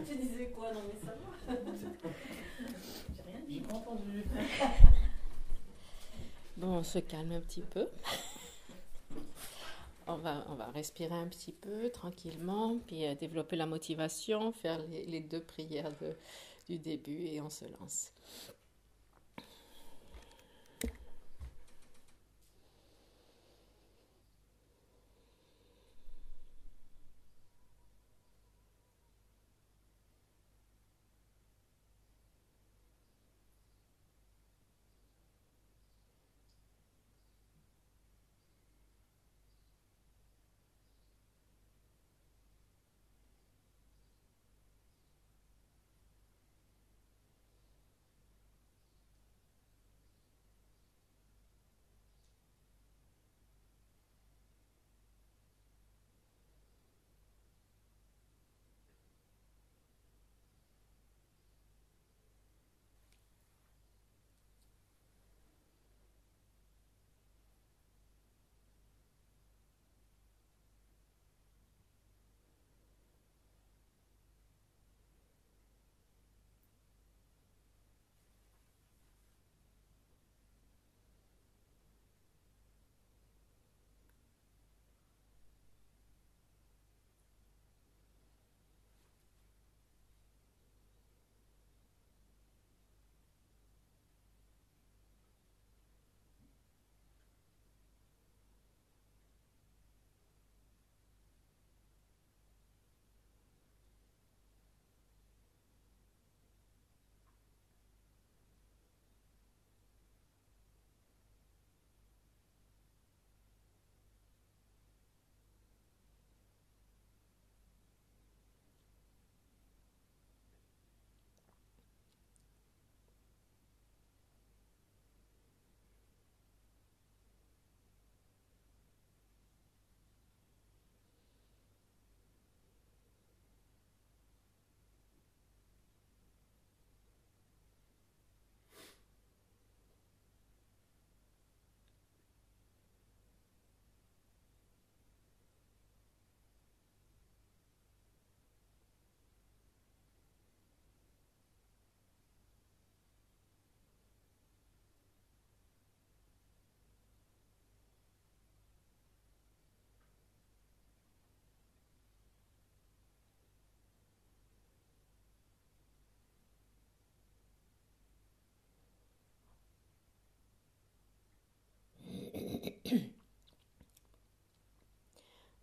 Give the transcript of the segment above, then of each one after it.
Tu disais quoi? Non, mais ça va. J'ai rien dit. J'ai pas entendu. Bon, on se calme un petit peu. On va respirer un petit peu tranquillement, puis développer la motivation, faire les deux prières du début et on se lance.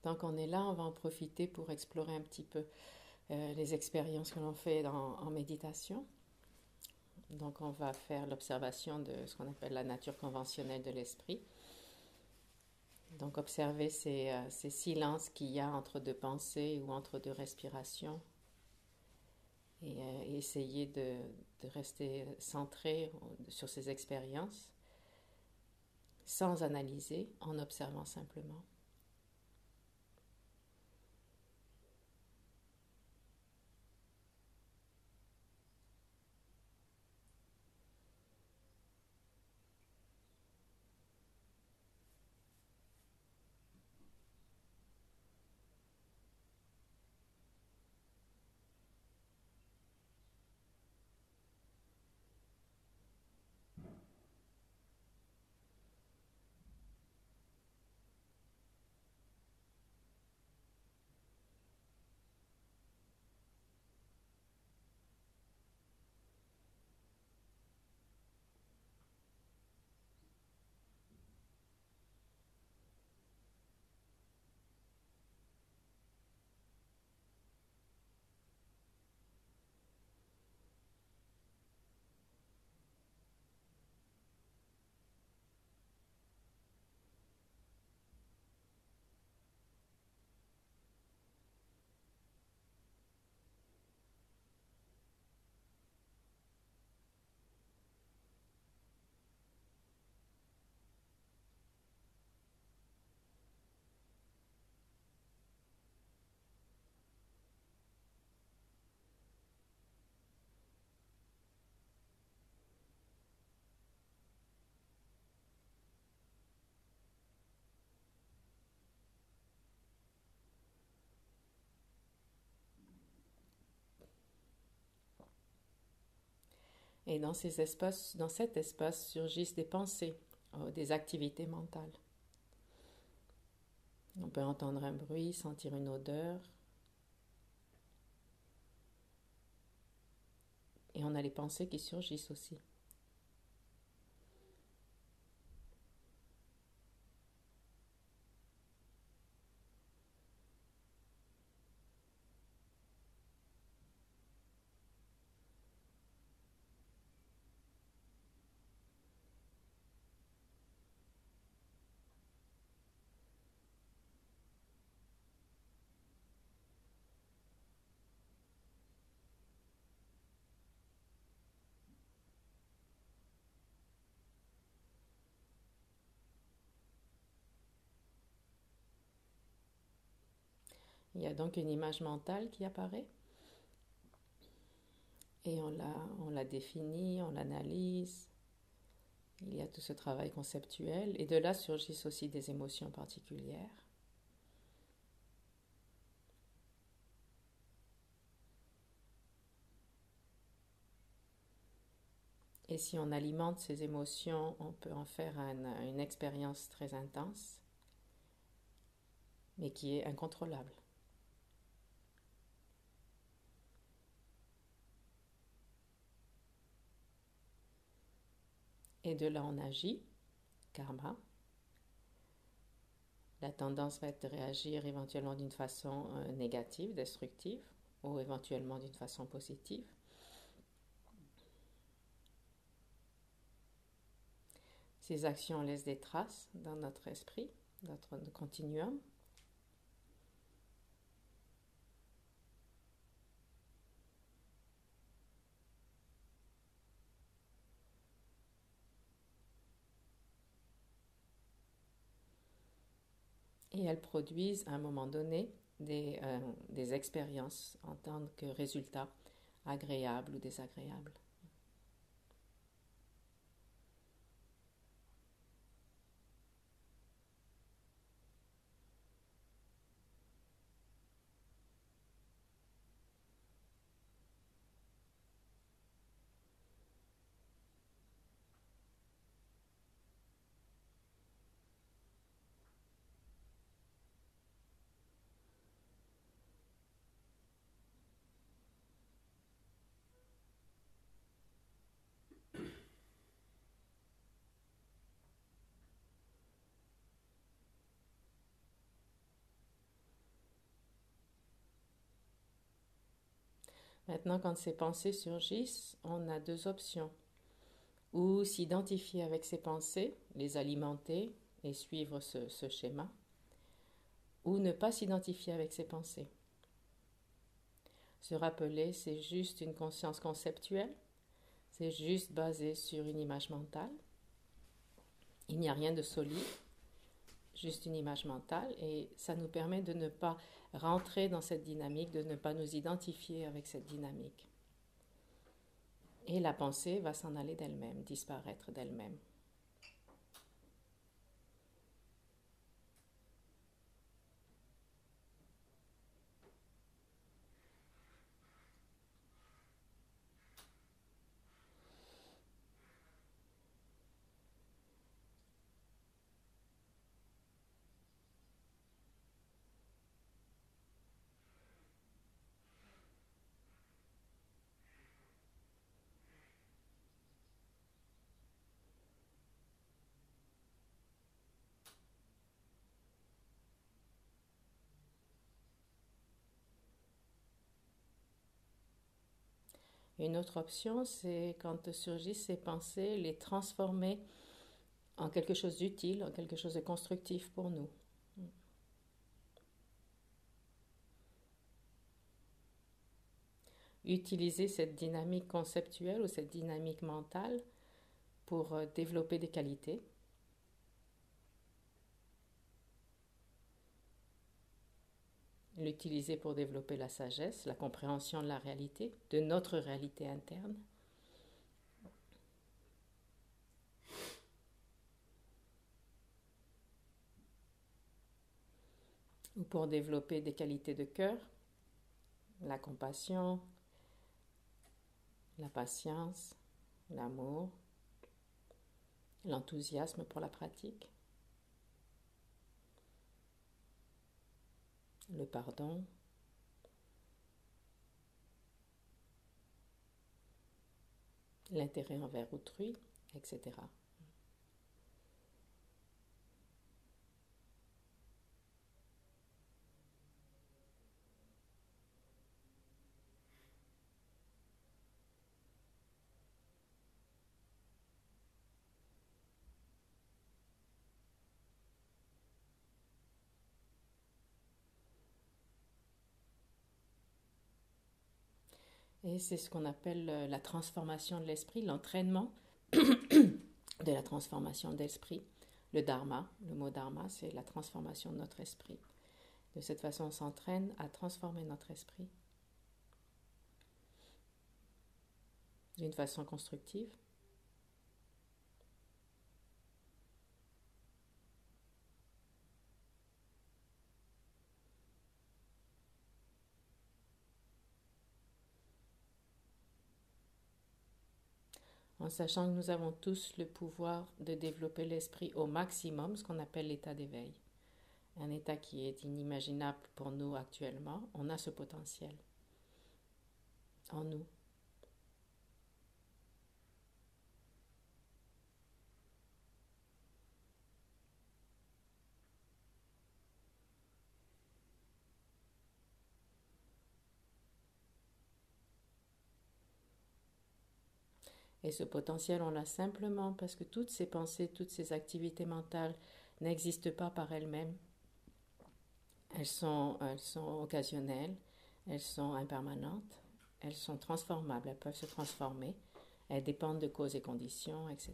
Tant qu'on est là, on va en profiter pour explorer un petit peu les expériences que l'on fait en méditation. Donc, on va faire l'observation de ce qu'on appelle la nature conventionnelle de l'esprit. Donc, observer ces silences qu'il y a entre deux pensées ou entre deux respirations et essayer de rester centré sur ces expériences sans analyser, en observant simplement. Et dans ces espaces, dans cet espace surgissent des pensées, des activités mentales. On peut entendre un bruit, sentir une odeur. Et on a les pensées qui surgissent aussi. Il y a donc une image mentale qui apparaît et on la définit, on l'analyse. Il y a tout ce travail conceptuel et de là surgissent aussi des émotions particulières. Et si on alimente ces émotions, on peut en faire une expérience très intense, mais qui est incontrôlable. Et de là, on agit, karma. La tendance va être de réagir éventuellement d'une façon négative, destructive, ou éventuellement d'une façon positive. Ces actions laissent des traces dans notre esprit, notre continuum. Et elles produisent à un moment donné des expériences en tant que résultats agréables ou désagréables. Maintenant, quand ces pensées surgissent, on a deux options. Ou s'identifier avec ces pensées, les alimenter et suivre ce schéma, ou ne pas s'identifier avec ces pensées. Se rappeler, c'est juste une conscience conceptuelle, c'est juste basé sur une image mentale. Il n'y a rien de solide, juste une image mentale, et ça nous permet de ne pas rentrer dans cette dynamique, de ne pas nous identifier avec cette dynamique. Et la pensée va s'en aller d'elle-même, disparaître d'elle-même. Une autre option, c'est quand surgissent ces pensées, les transformer en quelque chose d'utile, en quelque chose de constructif pour nous. Utiliser cette dynamique conceptuelle ou cette dynamique mentale pour développer des qualités. L'utiliser pour développer la sagesse, la compréhension de la réalité, de notre réalité interne. Ou pour développer des qualités de cœur, la compassion, la patience, l'amour, l'enthousiasme pour la pratique, le pardon, l'intérêt envers autrui, etc. Et c'est ce qu'on appelle la transformation de l'esprit, l'entraînement de la transformation de l'esprit. Le dharma, le mot dharma, c'est la transformation de notre esprit. De cette façon, on s'entraîne à transformer notre esprit d'une façon constructive. En sachant que nous avons tous le pouvoir de développer l'esprit au maximum, ce qu'on appelle l'état d'éveil. Un état qui est inimaginable pour nous actuellement, on a ce potentiel en nous. Et ce potentiel, on l'a simplement parce que toutes ces pensées, toutes ces activités mentales n'existent pas par elles-mêmes. Elles sont occasionnelles, elles sont impermanentes, elles sont transformables, elles peuvent se transformer, elles dépendent de causes et conditions, etc.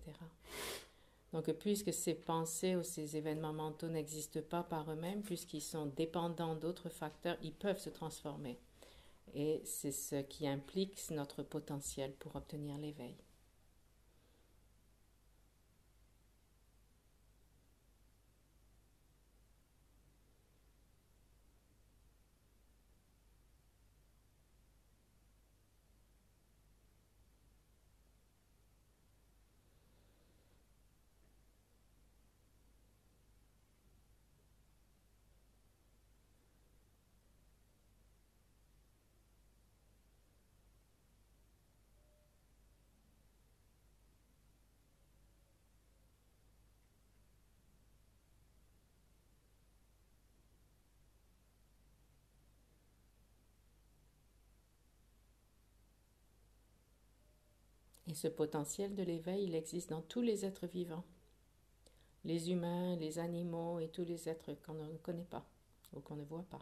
Donc, puisque ces pensées ou ces événements mentaux n'existent pas par eux-mêmes, puisqu'ils sont dépendants d'autres facteurs, ils peuvent se transformer. Et c'est ce qui implique notre potentiel pour obtenir l'éveil. Et ce potentiel de l'éveil, il existe dans tous les êtres vivants. Les humains, les animaux et tous les êtres qu'on ne connaît pas ou qu'on ne voit pas.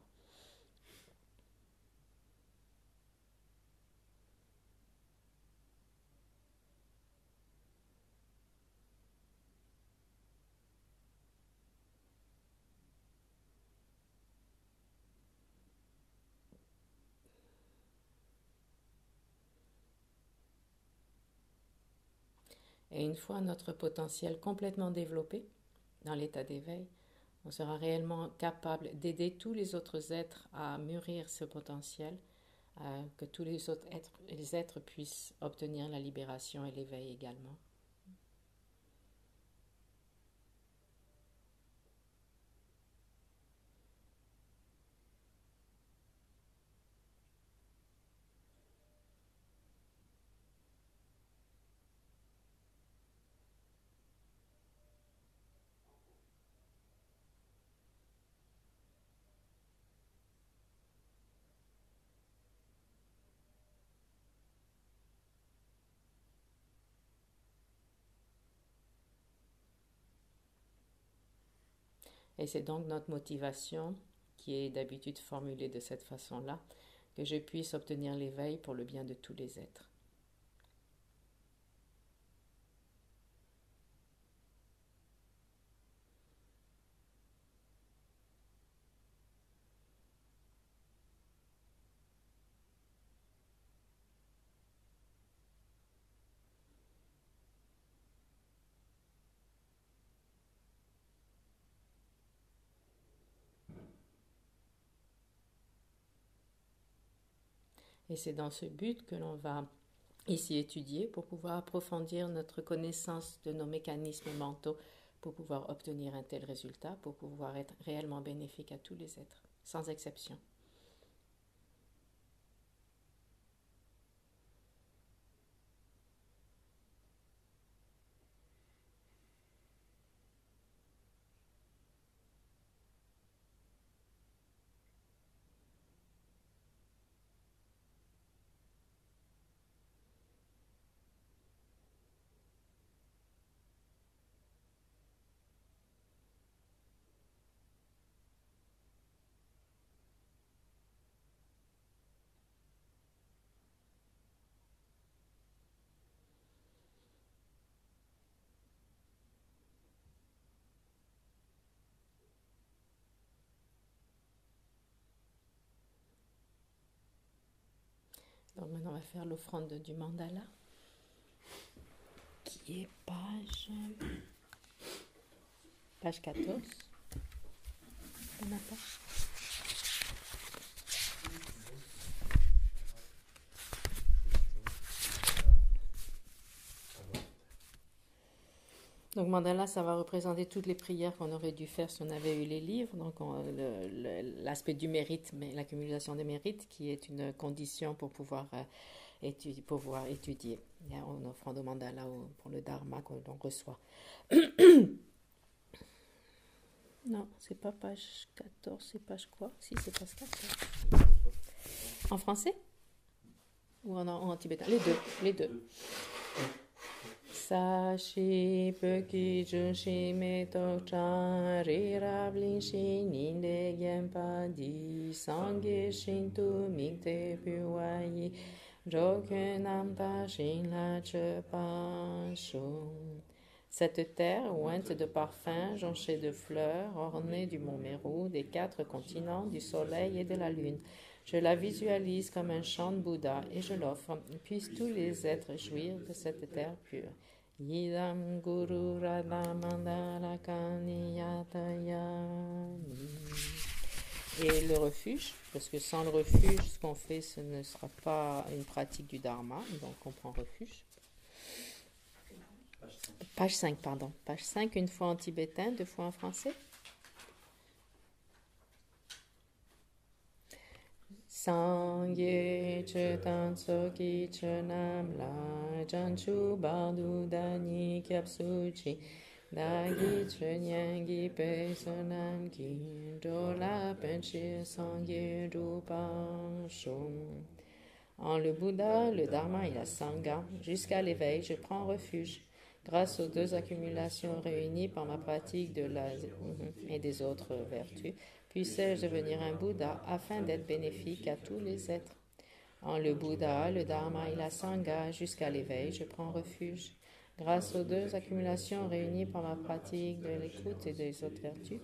Et une fois notre potentiel complètement développé dans l'état d'éveil, on sera réellement capable d'aider tous les autres êtres à mûrir ce potentiel, que tous les êtres puissent obtenir la libération et l'éveil également. Et c'est donc notre motivation, qui est d'habitude formulée de cette façon-là, que je puisse obtenir l'éveil pour le bien de tous les êtres. Et c'est dans ce but que l'on va ici étudiés pour pouvoir approfondir notre connaissance de nos mécanismes mentaux, pour pouvoir obtenir un tel résultat, pour pouvoir être réellement bénéfique à tous les êtres, sans exception. Donc maintenant, on va faire l'offrande du mandala, qui est page 14. On n'a pas. Donc mandala, ça va représenter toutes les prières qu'on aurait dû faire si on avait eu les livres. Donc l'aspect du mérite, mais l'accumulation des mérites, qui est une condition pour pouvoir étudier. On offrande au mandala pour le dharma qu'on reçoit. Non, c'est pas page 14, c'est page quoi? Si, c'est page 14. En français? Ou en tibétain? Les deux. Sashi peki junshi me tokchan rira blinshi ninde genpa di sangye shintu mikte puwayi jokun namta shinla chepa shum. Cette terre, ointe de parfums, jonchée de fleurs, ornée du mont Meru, des 4 continents, du soleil et de la lune. Je la visualise comme un champ de Bouddha et je l'offre. Puissent tous les êtres jouir de cette terre pure. Yidam Guru Radha Mandala Kaniyatayami. Et le refuge, parce que sans le refuge, ce qu'on fait, ce ne sera pas une pratique du Dharma, donc on prend refuge. Page 5, pardon. Page 5, une fois en tibétain, 2 fois en français. Sangye chetan soki chenam la janchu bardu dani kyapsuchi dagi chenyangi pe sonam ki dola penchi sangye rupang shum. En le Bouddha, le Dharma et la Sangha, jusqu'à l'éveil, je prends refuge. Grâce aux 2 accumulations réunies par ma pratique de la et des autres vertus, puissais-je devenir un Bouddha afin d'être bénéfique à tous les êtres. En le Bouddha, le Dharma et la Sangha, jusqu'à l'éveil, je prends refuge. Grâce aux 2 accumulations réunies par ma pratique de l'écoute et des autres vertus,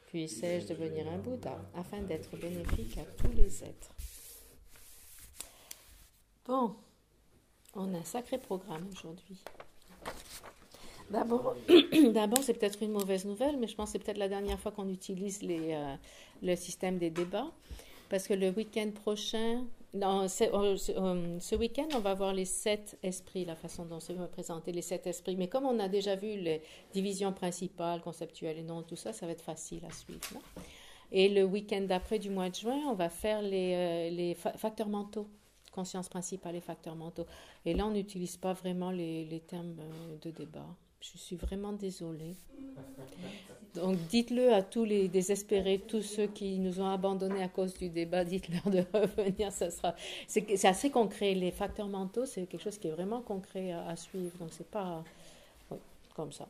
puissais-je devenir un Bouddha afin d'être bénéfique à tous les êtres. Bon, on a un sacré programme aujourd'hui. D'abord, c'est peut-être une mauvaise nouvelle, mais je pense que c'est peut-être la dernière fois qu'on utilise le système des débats, parce que le week-end prochain, ce week-end, on va voir les 7 esprits, la façon dont c'est présenté, les 7 esprits. Mais comme on a déjà vu les divisions principales, conceptuelles et non, tout ça, ça va être facile à suivre. Non? Et le week-end d'après, du mois de juin, on va faire les facteurs mentaux. Conscience principale et facteurs mentaux. Et là, on n'utilise pas vraiment les termes de débat. Je suis vraiment désolée. Donc, dites-le à tous les désespérés, tous ceux qui nous ont abandonnés à cause du débat, dites-leur de revenir. C'est assez concret. Les facteurs mentaux, c'est quelque chose qui est vraiment concret à suivre. Donc, c'est pas comme ça.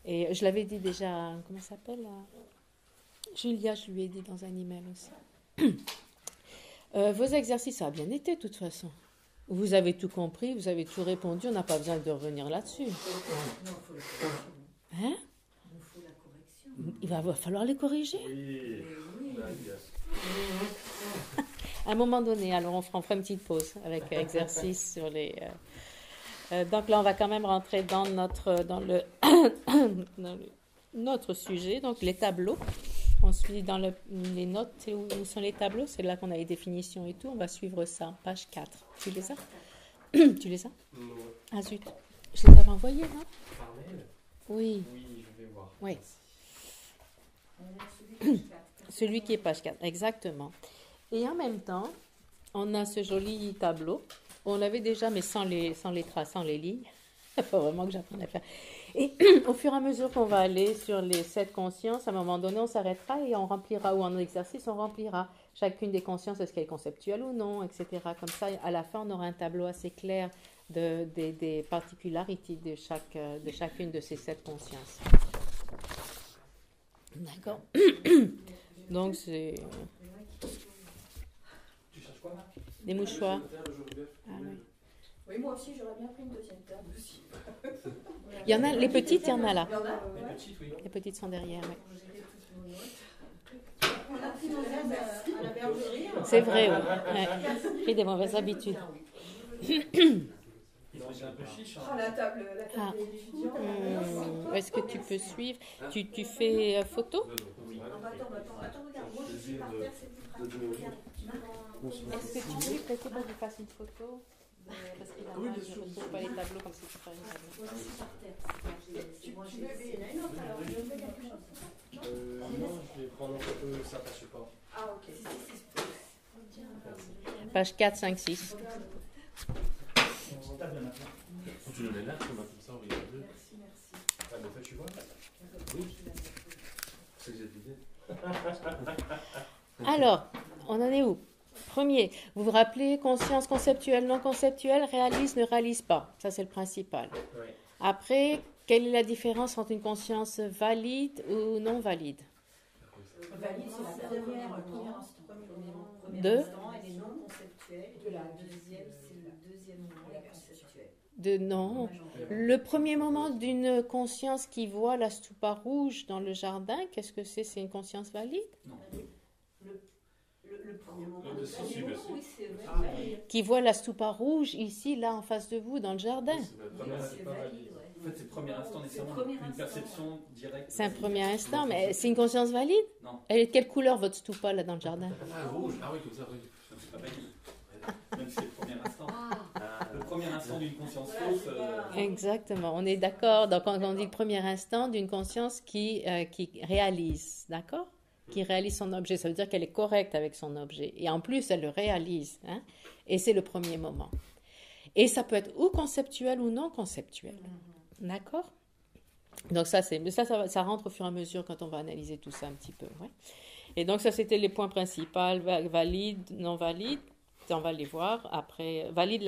Et je l'avais dit déjà, comment ça s'appelle Julia, je lui ai dit dans un email aussi. Vos exercices, ça a bien été de toute façon. Vous avez tout compris, vous avez tout répondu, on n'a pas besoin de revenir là-dessus. Non, il faut la correction. Hein? Il faut la correction. Il va falloir les corriger. Oui. À un moment donné, alors on fera une petite pause avec exercice sur les... donc là, on va quand même rentrer dans notre sujet, donc les tableaux. qu'on suit dans les notes, c'est où sont les tableaux, c'est là qu'on a les définitions et tout. On va suivre ça, page 4. Tu les as? Tu les as? Non. Ah zut, je les avais envoyés, non? Par mail? Oui. Oui, je vais voir. Oui. On a celui qui est 4. Celui qui est page 4, exactement. Et en même temps, on a ce joli tableau. On l'avait déjà, mais sans les traces, sans les lignes. Il faut vraiment que j'apprenne à faire. Et au fur et à mesure qu'on va aller sur les 7 consciences, à un moment donné, on s'arrêtera et on remplira, ou en exercice, on remplira chacune des consciences, est-ce qu'elle est conceptuelle ou non, etc. Comme ça, à la fin, on aura un tableau assez clair des particularités de chacune de ces 7 consciences. D'accord. Donc, c'est Tu cherches quoi, Marc? des mouchoirs. Ah, oui. Oui, moi aussi, j'aurais bien pris une deuxième table aussi. Il y en a, les petites, il y en a là. Il y en a, Les ouais. petites, oui. Les petites sont derrière, oui. On a pris nos aides à la bergerie. C'est vrai, oui. Ouais. Pris des mauvaises habitudes. Ils ont été un peu chiches. Ah, la table Ah. des étudiants. Est-ce que tu peux suivre? Tu fais photo? Oui. Non, attends, regarde. Moi, je suis par terre, c'est plus pratique. Regarde. Est-ce que tu peux lui prêter pour que je fasse une photo? Parce qu'il a mal, je ne retrouve pas les tableaux comme si tu ferais une tableau. Moi, je suis par terre. Tu veux une autre alors? Je veux quelque chose. Non, je vais prendre un peu ça par support. Ah, ok. Page 4, 5, 6. Faut que tu le mets là, comme ça, on regarde deux. Merci. Ah, mais toi, tu vois? Oui. C'est que j'ai l'idée. Alors, on en est où? Premier, vous vous rappelez, conscience conceptuelle, non conceptuelle, réalise, ne réalise pas. Ça, c'est le principal. Oui. Après, quelle est la différence entre une conscience valide ou non valide? Valide, c'est la première instant. Premier Deux. instant, elle est non conceptuelle. Et la deuxième, c'est le deuxième moment, la conceptuelle. Non. Le premier moment d'une conscience qui voit la stupa rouge dans le jardin, qu'est-ce que c'est? C'est une conscience valide? Le premier moment. Le premier moment, Oui, c'est vrai. Qui voit la stupa rouge ici, là, en face de vous, dans le jardin? C'est valide, ouais. En fait, c'est le premier instant nécessairement C'est le premier une instant. perception directe. C'est un premier instant, mais c'est une conscience valide? Non. Elle est de quelle couleur, votre stupa, là, dans le jardin? Ah, rouge. Ah oui, comme ça, oui. C'est pas valide. Même si c'est le premier instant. Le premier instant d'une conscience fausse. Exactement, on est d'accord. Donc, quand on dit le premier instant d'une conscience qui réalise, d'accord? Qui réalise son objet, ça veut dire qu'elle est correcte avec son objet. Et en plus, elle le réalise. Hein? Et c'est le premier moment. Et ça peut être ou conceptuel ou non conceptuel. D'accord? Donc, ça rentre au fur et à mesure quand on va analyser tout ça un petit peu. Ouais. Et donc, ça, c'était les points principaux, valide, non valide. On va les voir. Après, valide,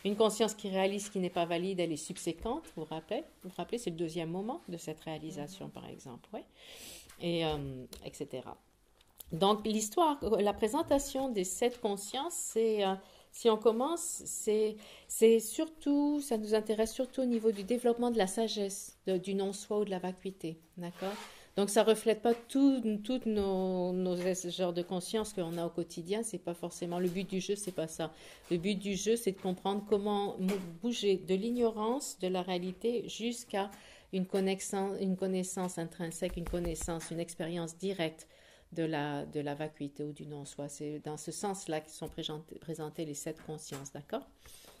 une conscience qui réalise qui n'est pas valide, elle est subséquente, vous vous rappelez, c'est le deuxième moment de cette réalisation, par exemple. Ouais. Et, etc. Donc, l'histoire, la présentation des 7 consciences, si on commence, c'est surtout, ça nous intéresse surtout au niveau du développement de la sagesse, du non-soi ou de la vacuité. D'accord? Donc, ça ne reflète pas toutes nos genres de conscience qu'on a au quotidien. C'est pas forcément le but du jeu, c'est pas ça. Le but du jeu, c'est de comprendre comment bouger de l'ignorance de la réalité jusqu'à une connaissance intrinsèque, une expérience directe de la vacuité ou du non-soi. C'est dans ce sens-là qu'ils sont présentées les 7 consciences, d'accord?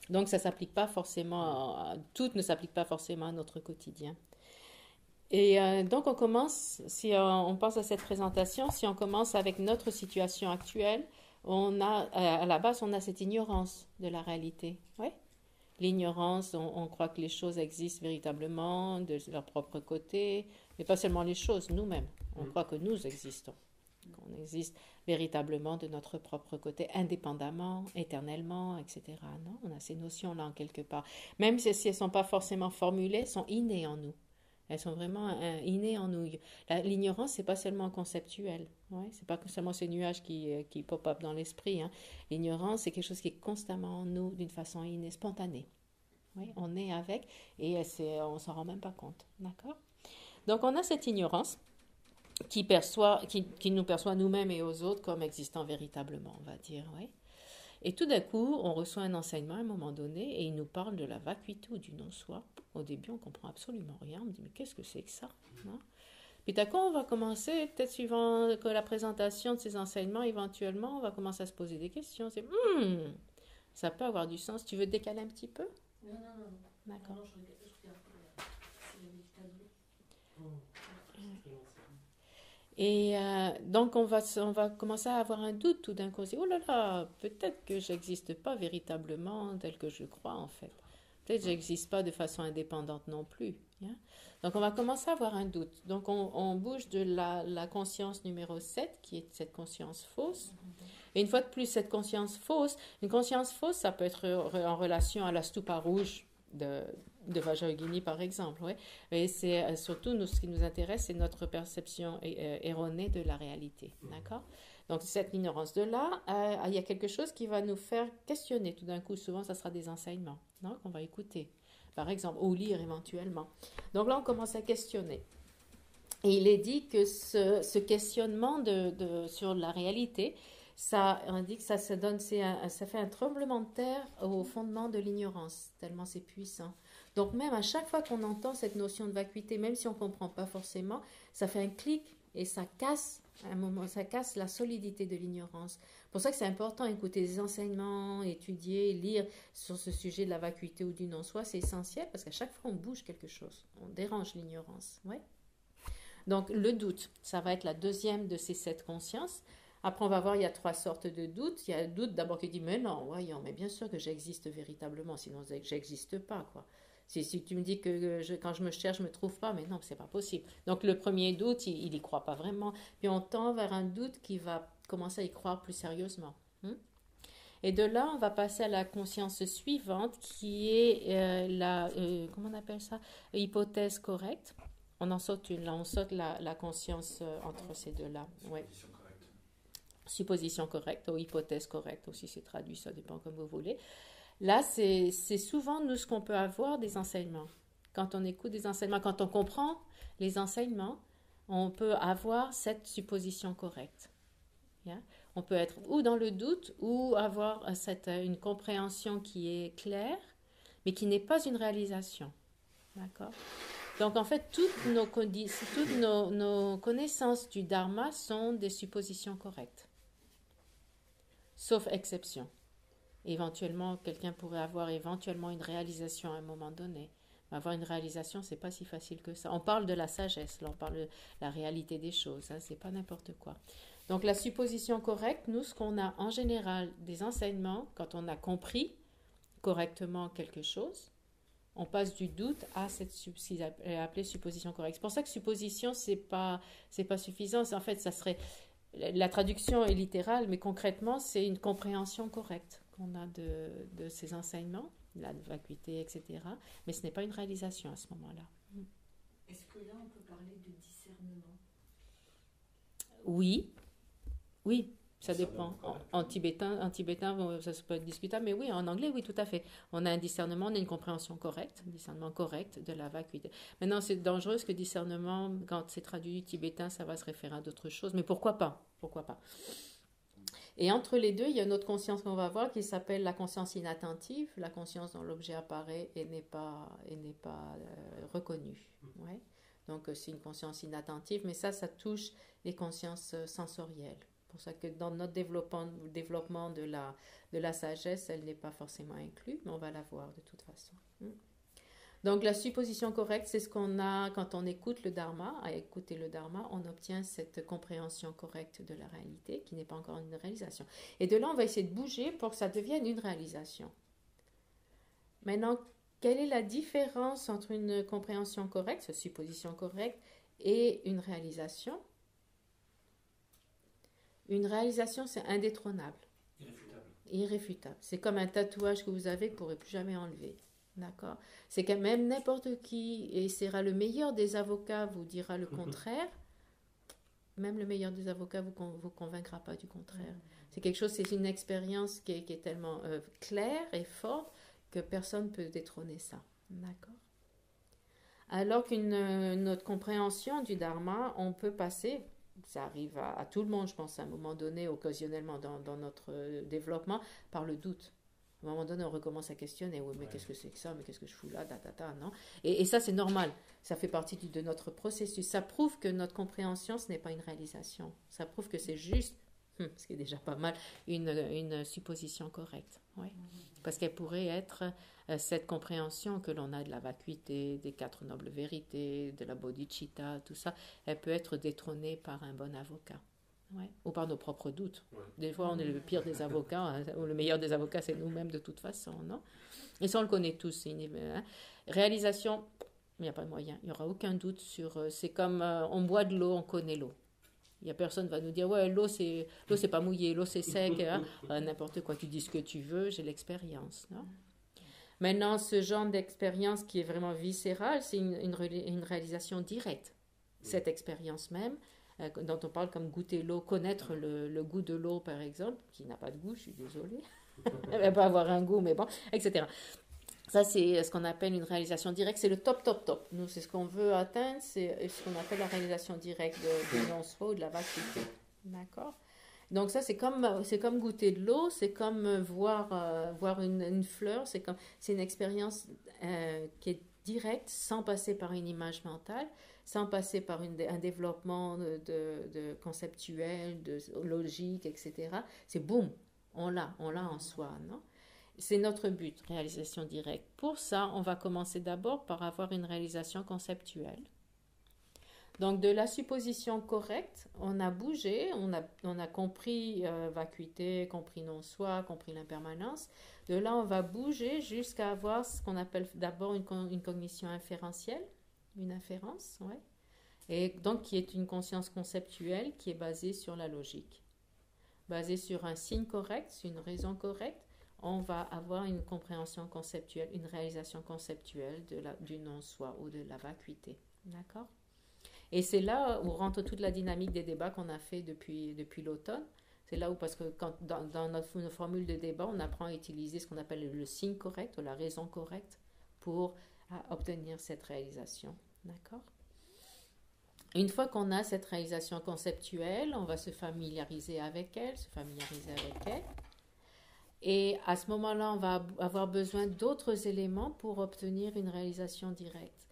Donc, ça s'applique pas forcément, toutes ne s'appliquent pas forcément à notre quotidien. Et donc, on commence, si on pense à cette présentation, si on commence avec notre situation actuelle, à la base, on a cette ignorance de la réalité. Oui? L'ignorance, on croit que les choses existent véritablement de leur propre côté, mais pas seulement les choses, nous-mêmes. On croit que nous existons, qu'on existe véritablement de notre propre côté, indépendamment, éternellement, etc. Non, on a ces notions-là en quelque part. Même si elles ne sont pas forcément formulées, elles sont innées en nous. Elles sont vraiment innées en nous. L'ignorance, c'est pas seulement conceptuel. Ouais, c'est pas seulement ces nuages qui pop-up dans l'esprit. Hein. L'ignorance, c'est quelque chose qui est constamment en nous d'une façon innée, spontanée. Oui, on est avec et on s'en rend même pas compte. D'accord? Donc, on a cette ignorance qui nous perçoit nous-mêmes et aux autres comme existant véritablement, on va dire. Ouais. Et tout d'un coup, on reçoit un enseignement à un moment donné et il nous parle de la vacuité ou du non-soi. Au début, on ne comprend absolument rien. On me dit, mais qu'est-ce que c'est que ça? Non? Puis d'accord, on va commencer, peut-être suivant que la présentation de ces enseignements, éventuellement, on va commencer à se poser des questions. C'est, ça peut avoir du sens. Tu veux décaler un petit peu? Non, non, non. D'accord. Non, je regarde s'il y a des tableaux. Et donc, on va commencer à avoir un doute tout d'un coup. On se dit, oh là là, peut-être que j'existe pas véritablement tel que je crois, en fait. Peut-être que j'existe pas de façon indépendante non plus. Hein. Donc, on va commencer à avoir un doute. Donc, on bouge de la conscience numéro 7, qui est cette conscience fausse. Et une fois de plus, cette conscience fausse, une conscience fausse, ça peut être en relation à la stupa rouge de Vajrayogini, par exemple. Ouais. Et c'est surtout, ce qui nous intéresse, c'est notre perception erronée de la réalité. D'accord? Donc, cette ignorance de là, il y a quelque chose qui va nous faire questionner. Tout d'un coup, souvent, ça sera des enseignements qu'on va écouter, par exemple, ou lire éventuellement. Donc là, on commence à questionner. Et il est dit que ce questionnement sur la réalité, ça indique, ça fait un tremblement de terre au fondement de l'ignorance, tellement c'est puissant. Donc même à chaque fois qu'on entend cette notion de vacuité, même si on ne comprend pas forcément, ça fait un clic et ça casse, à un moment, ça casse la solidité de l'ignorance. C'est pour ça que c'est important d'écouter des enseignements, étudier, lire sur ce sujet de la vacuité ou du non-soi, c'est essentiel parce qu'à chaque fois on bouge quelque chose, on dérange l'ignorance. Ouais. Donc le doute, ça va être la deuxième de ces 7 consciences. Après, on va voir, il y a 3 sortes de doutes. Il y a le doute d'abord qui dit, mais non, voyons, mais bien sûr que j'existe véritablement, sinon j'existe pas, quoi. Si tu me dis que quand je me cherche, je me trouve pas, mais non, c'est pas possible. Donc le premier doute, il y croit pas vraiment. Puis on tend vers un doute qui va commencer à y croire plus sérieusement. Et de là, on va passer à la conscience suivante, qui est comment on appelle ça? Hypothèse correcte. On en saute une, là, on saute la conscience entre ces deux-là. Ouais. Supposition correcte ou hypothèse correcte aussi, c'est traduit, ça dépend comme vous voulez. Là, c'est souvent, nous, ce qu'on peut avoir des enseignements. Quand on écoute des enseignements, quand on comprend les enseignements, on peut avoir cette supposition correcte. Yeah? On peut être ou dans le doute ou avoir une compréhension qui est claire, mais qui n'est pas une réalisation. D'accord? Donc, en fait, toutes nos connaissances du Dharma sont des suppositions correctes. Sauf exception. Éventuellement, quelqu'un pourrait avoir éventuellement une réalisation à un moment donné. Mais avoir une réalisation, c'est pas si facile que ça. On parle de la sagesse, là, on parle de la réalité des choses, hein, c'est pas n'importe quoi. Donc la supposition correcte, nous, ce qu'on a en général des enseignements, quand on a compris correctement quelque chose, on passe du doute à ce qui est appelé supposition correcte. C'est pour ça que supposition, c'est pas suffisant. En fait, ça serait... La traduction est littérale, mais concrètement, c'est une compréhension correcte qu'on a de ces enseignements, la vacuité, etc. Mais ce n'est pas une réalisation à ce moment-là. Est-ce que là, on peut parler de discernement? Oui, ça dépend. En tibétain, ça peut être discutable, mais oui, en anglais, oui, tout à fait. On a un discernement, on a une compréhension correcte, un discernement correct de la vacuité. Maintenant, c'est dangereux parce que discernement, quand c'est traduit du tibétain, ça va se référer à d'autres choses, mais pourquoi pas? Pourquoi pas? Et entre les deux, il y a une autre conscience qu'on va voir qui s'appelle la conscience inattentive, la conscience dont l'objet apparaît et n'est pas reconnu. Ouais. Donc, c'est une conscience inattentive, mais ça touche les consciences sensorielles. C'est pour ça que dans notre développement de la sagesse, elle n'est pas forcément inclue, mais on va la voir de toute façon. Donc la supposition correcte, c'est ce qu'on a quand on écoute le Dharma. À écouter le Dharma, on obtient cette compréhension correcte de la réalité, qui n'est pas encore une réalisation. Et de là, on va essayer de bouger pour que ça devienne une réalisation. Maintenant, quelle est la différence entre une compréhension correcte, cette supposition correcte, et une réalisation? Une réalisation, c'est indétrônable. Irréfutable. C'est comme un tatouage que vous avez que vous ne pourrez plus jamais enlever. D'accord? C'est quand même n'importe qui essaiera, le meilleur des avocats vous dira le contraire. Même le meilleur des avocats vous convaincra pas du contraire. C'est quelque chose, c'est une expérience qui est tellement claire et forte que personne ne peut détrôner ça. D'accord? Alors notre compréhension du Dharma, on peut passer... Ça arrive à tout le monde, je pense, à un moment donné, occasionnellement dans notre développement, par le doute. À un moment donné, on recommence à questionner. Oui, mais qu'est-ce que c'est que ça? Mais qu'est-ce que je fous là? Non. Et ça, c'est normal. Ça fait partie de notre processus. Ça prouve que notre compréhension, ce n'est pas une réalisation. Ça prouve que c'est juste, ce qui est déjà pas mal, une supposition correcte. Ouais. Parce qu'elle pourrait être cette compréhension que l'on a de la vacuité, des 4 nobles vérités, de la bodhicitta, tout ça, elle peut être détrônée par un bon avocat. Ouais. Ou par nos propres doutes. Ouais. Des fois, on est le pire des avocats, ou le meilleur des avocats, c'est nous-mêmes de toute façon, non? Et ça, on le connaît tous. Réalisation, il n'y a pas de moyen. Il n'y aura aucun doute sur... c'est comme on boit de l'eau, on connaît l'eau. Il n'y a personne qui va nous dire, ouais, l'eau, c'est pas mouillé, l'eau, c'est sec. N'importe quoi, tu dis ce que tu veux, j'ai l'expérience, non? Maintenant, ce genre d'expérience qui est vraiment viscérale, c'est une réalisation directe. Cette expérience même, dont on parle comme goûter l'eau, connaître le goût de l'eau par exemple, qui n'a pas de goût, je suis désolée, elle va pas avoir un goût, mais bon, etc. Ça, c'est ce qu'on appelle une réalisation directe, c'est le top. Nous, c'est ce qu'on veut atteindre, c'est ce qu'on appelle la réalisation directe de non-soi ou de la vacuité. D'accord? Donc ça, c'est comme goûter de l'eau, c'est comme voir une fleur, c'est une expérience qui est directe, sans passer par une image mentale, sans passer par un développement de conceptuel, de logique, etc. C'est boum, on l'a en soi, non? C'est notre but, réalisation directe. Pour ça, on va commencer d'abord par avoir une réalisation conceptuelle. Donc, de la supposition correcte, on a bougé, on a compris vacuité, compris non-soi, compris l'impermanence. De là, on va bouger jusqu'à avoir ce qu'on appelle d'abord une cognition inférentielle, une inférence, ouais. Et donc qui est une conscience conceptuelle qui est basée sur la logique. Basée sur un signe correct, sur une raison correcte, on va avoir une compréhension conceptuelle, une réalisation conceptuelle du non-soi ou de la vacuité. D'accord? Et c'est là où rentre toute la dynamique des débats qu'on a fait depuis l'automne. C'est là où, parce que dans nos formules de débat, on apprend à utiliser ce qu'on appelle le signe correct ou la raison correcte pour obtenir cette réalisation. D'accord? Une fois qu'on a cette réalisation conceptuelle, on va se familiariser avec elle. Et à ce moment-là, on va avoir besoin d'autres éléments pour obtenir une réalisation directe.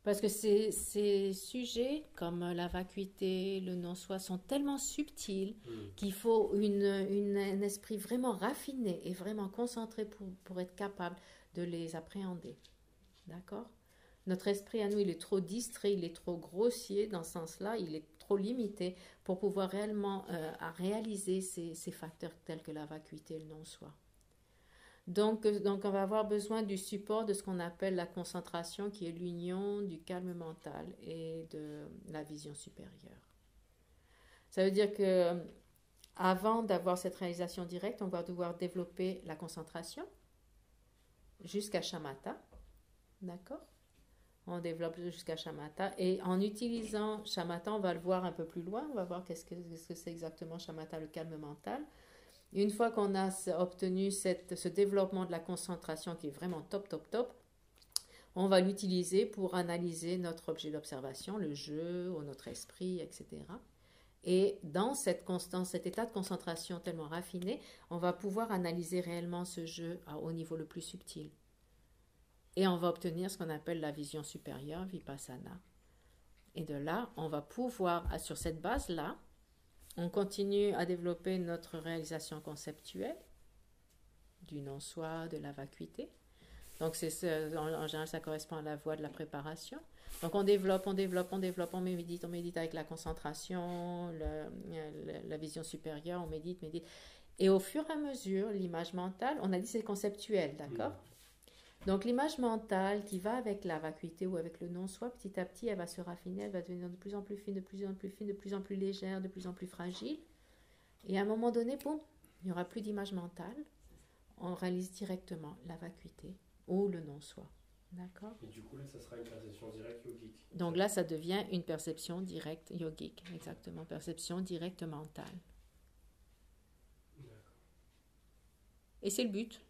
Parce que ces sujets, comme la vacuité, le non-soi, sont tellement subtils qu'il faut un esprit vraiment raffiné et vraiment concentré pour être capable de les appréhender. D'accord? Notre esprit à nous, il est trop distrait, il est trop grossier dans ce sens-là, il est trop limité pour pouvoir réellement réaliser ces facteurs tels que la vacuité et le non-soi. Donc, on va avoir besoin du support de ce qu'on appelle la concentration, qui est l'union du calme mental et de la vision supérieure. Ça veut dire que avant d'avoir cette réalisation directe, on va devoir développer la concentration jusqu'à Shamatha. D'accord? On développe jusqu'à Shamatha. Et en utilisant Shamatha, on va le voir un peu plus loin. On va voir qu'est-ce que c'est exactement Shamatha, le calme mental. Une fois qu'on a obtenu ce développement de la concentration qui est vraiment top, on va l'utiliser pour analyser notre objet d'observation, le jeu ou notre esprit, etc. Et dans cet état de concentration tellement raffiné, on va pouvoir analyser réellement ce jeu au niveau le plus subtil. Et on va obtenir ce qu'on appelle la vision supérieure, Vipassana. Et de là, on va pouvoir, sur cette base-là, on continue à développer notre réalisation conceptuelle du non-soi, de la vacuité. Donc, en général, ça correspond à la voie de la préparation. Donc, on développe, on médite avec la concentration, la vision supérieure, on médite. Et au fur et à mesure, l'image mentale, on a dit c'est conceptuel, d'accord? Donc, l'image mentale qui va avec la vacuité ou avec le non-soi, petit à petit, elle va se raffiner, elle va devenir de plus en plus fine, de plus en plus fine, de plus en plus légère, de plus en plus fragile. Et à un moment donné, boum, il n'y aura plus d'image mentale. On réalise directement la vacuité ou le non-soi. D'accord? Et du coup, là, ça sera une perception directe yogique. Donc là, ça devient une perception directe yogique. Exactement, perception directe mentale. D'accord. Et c'est le but.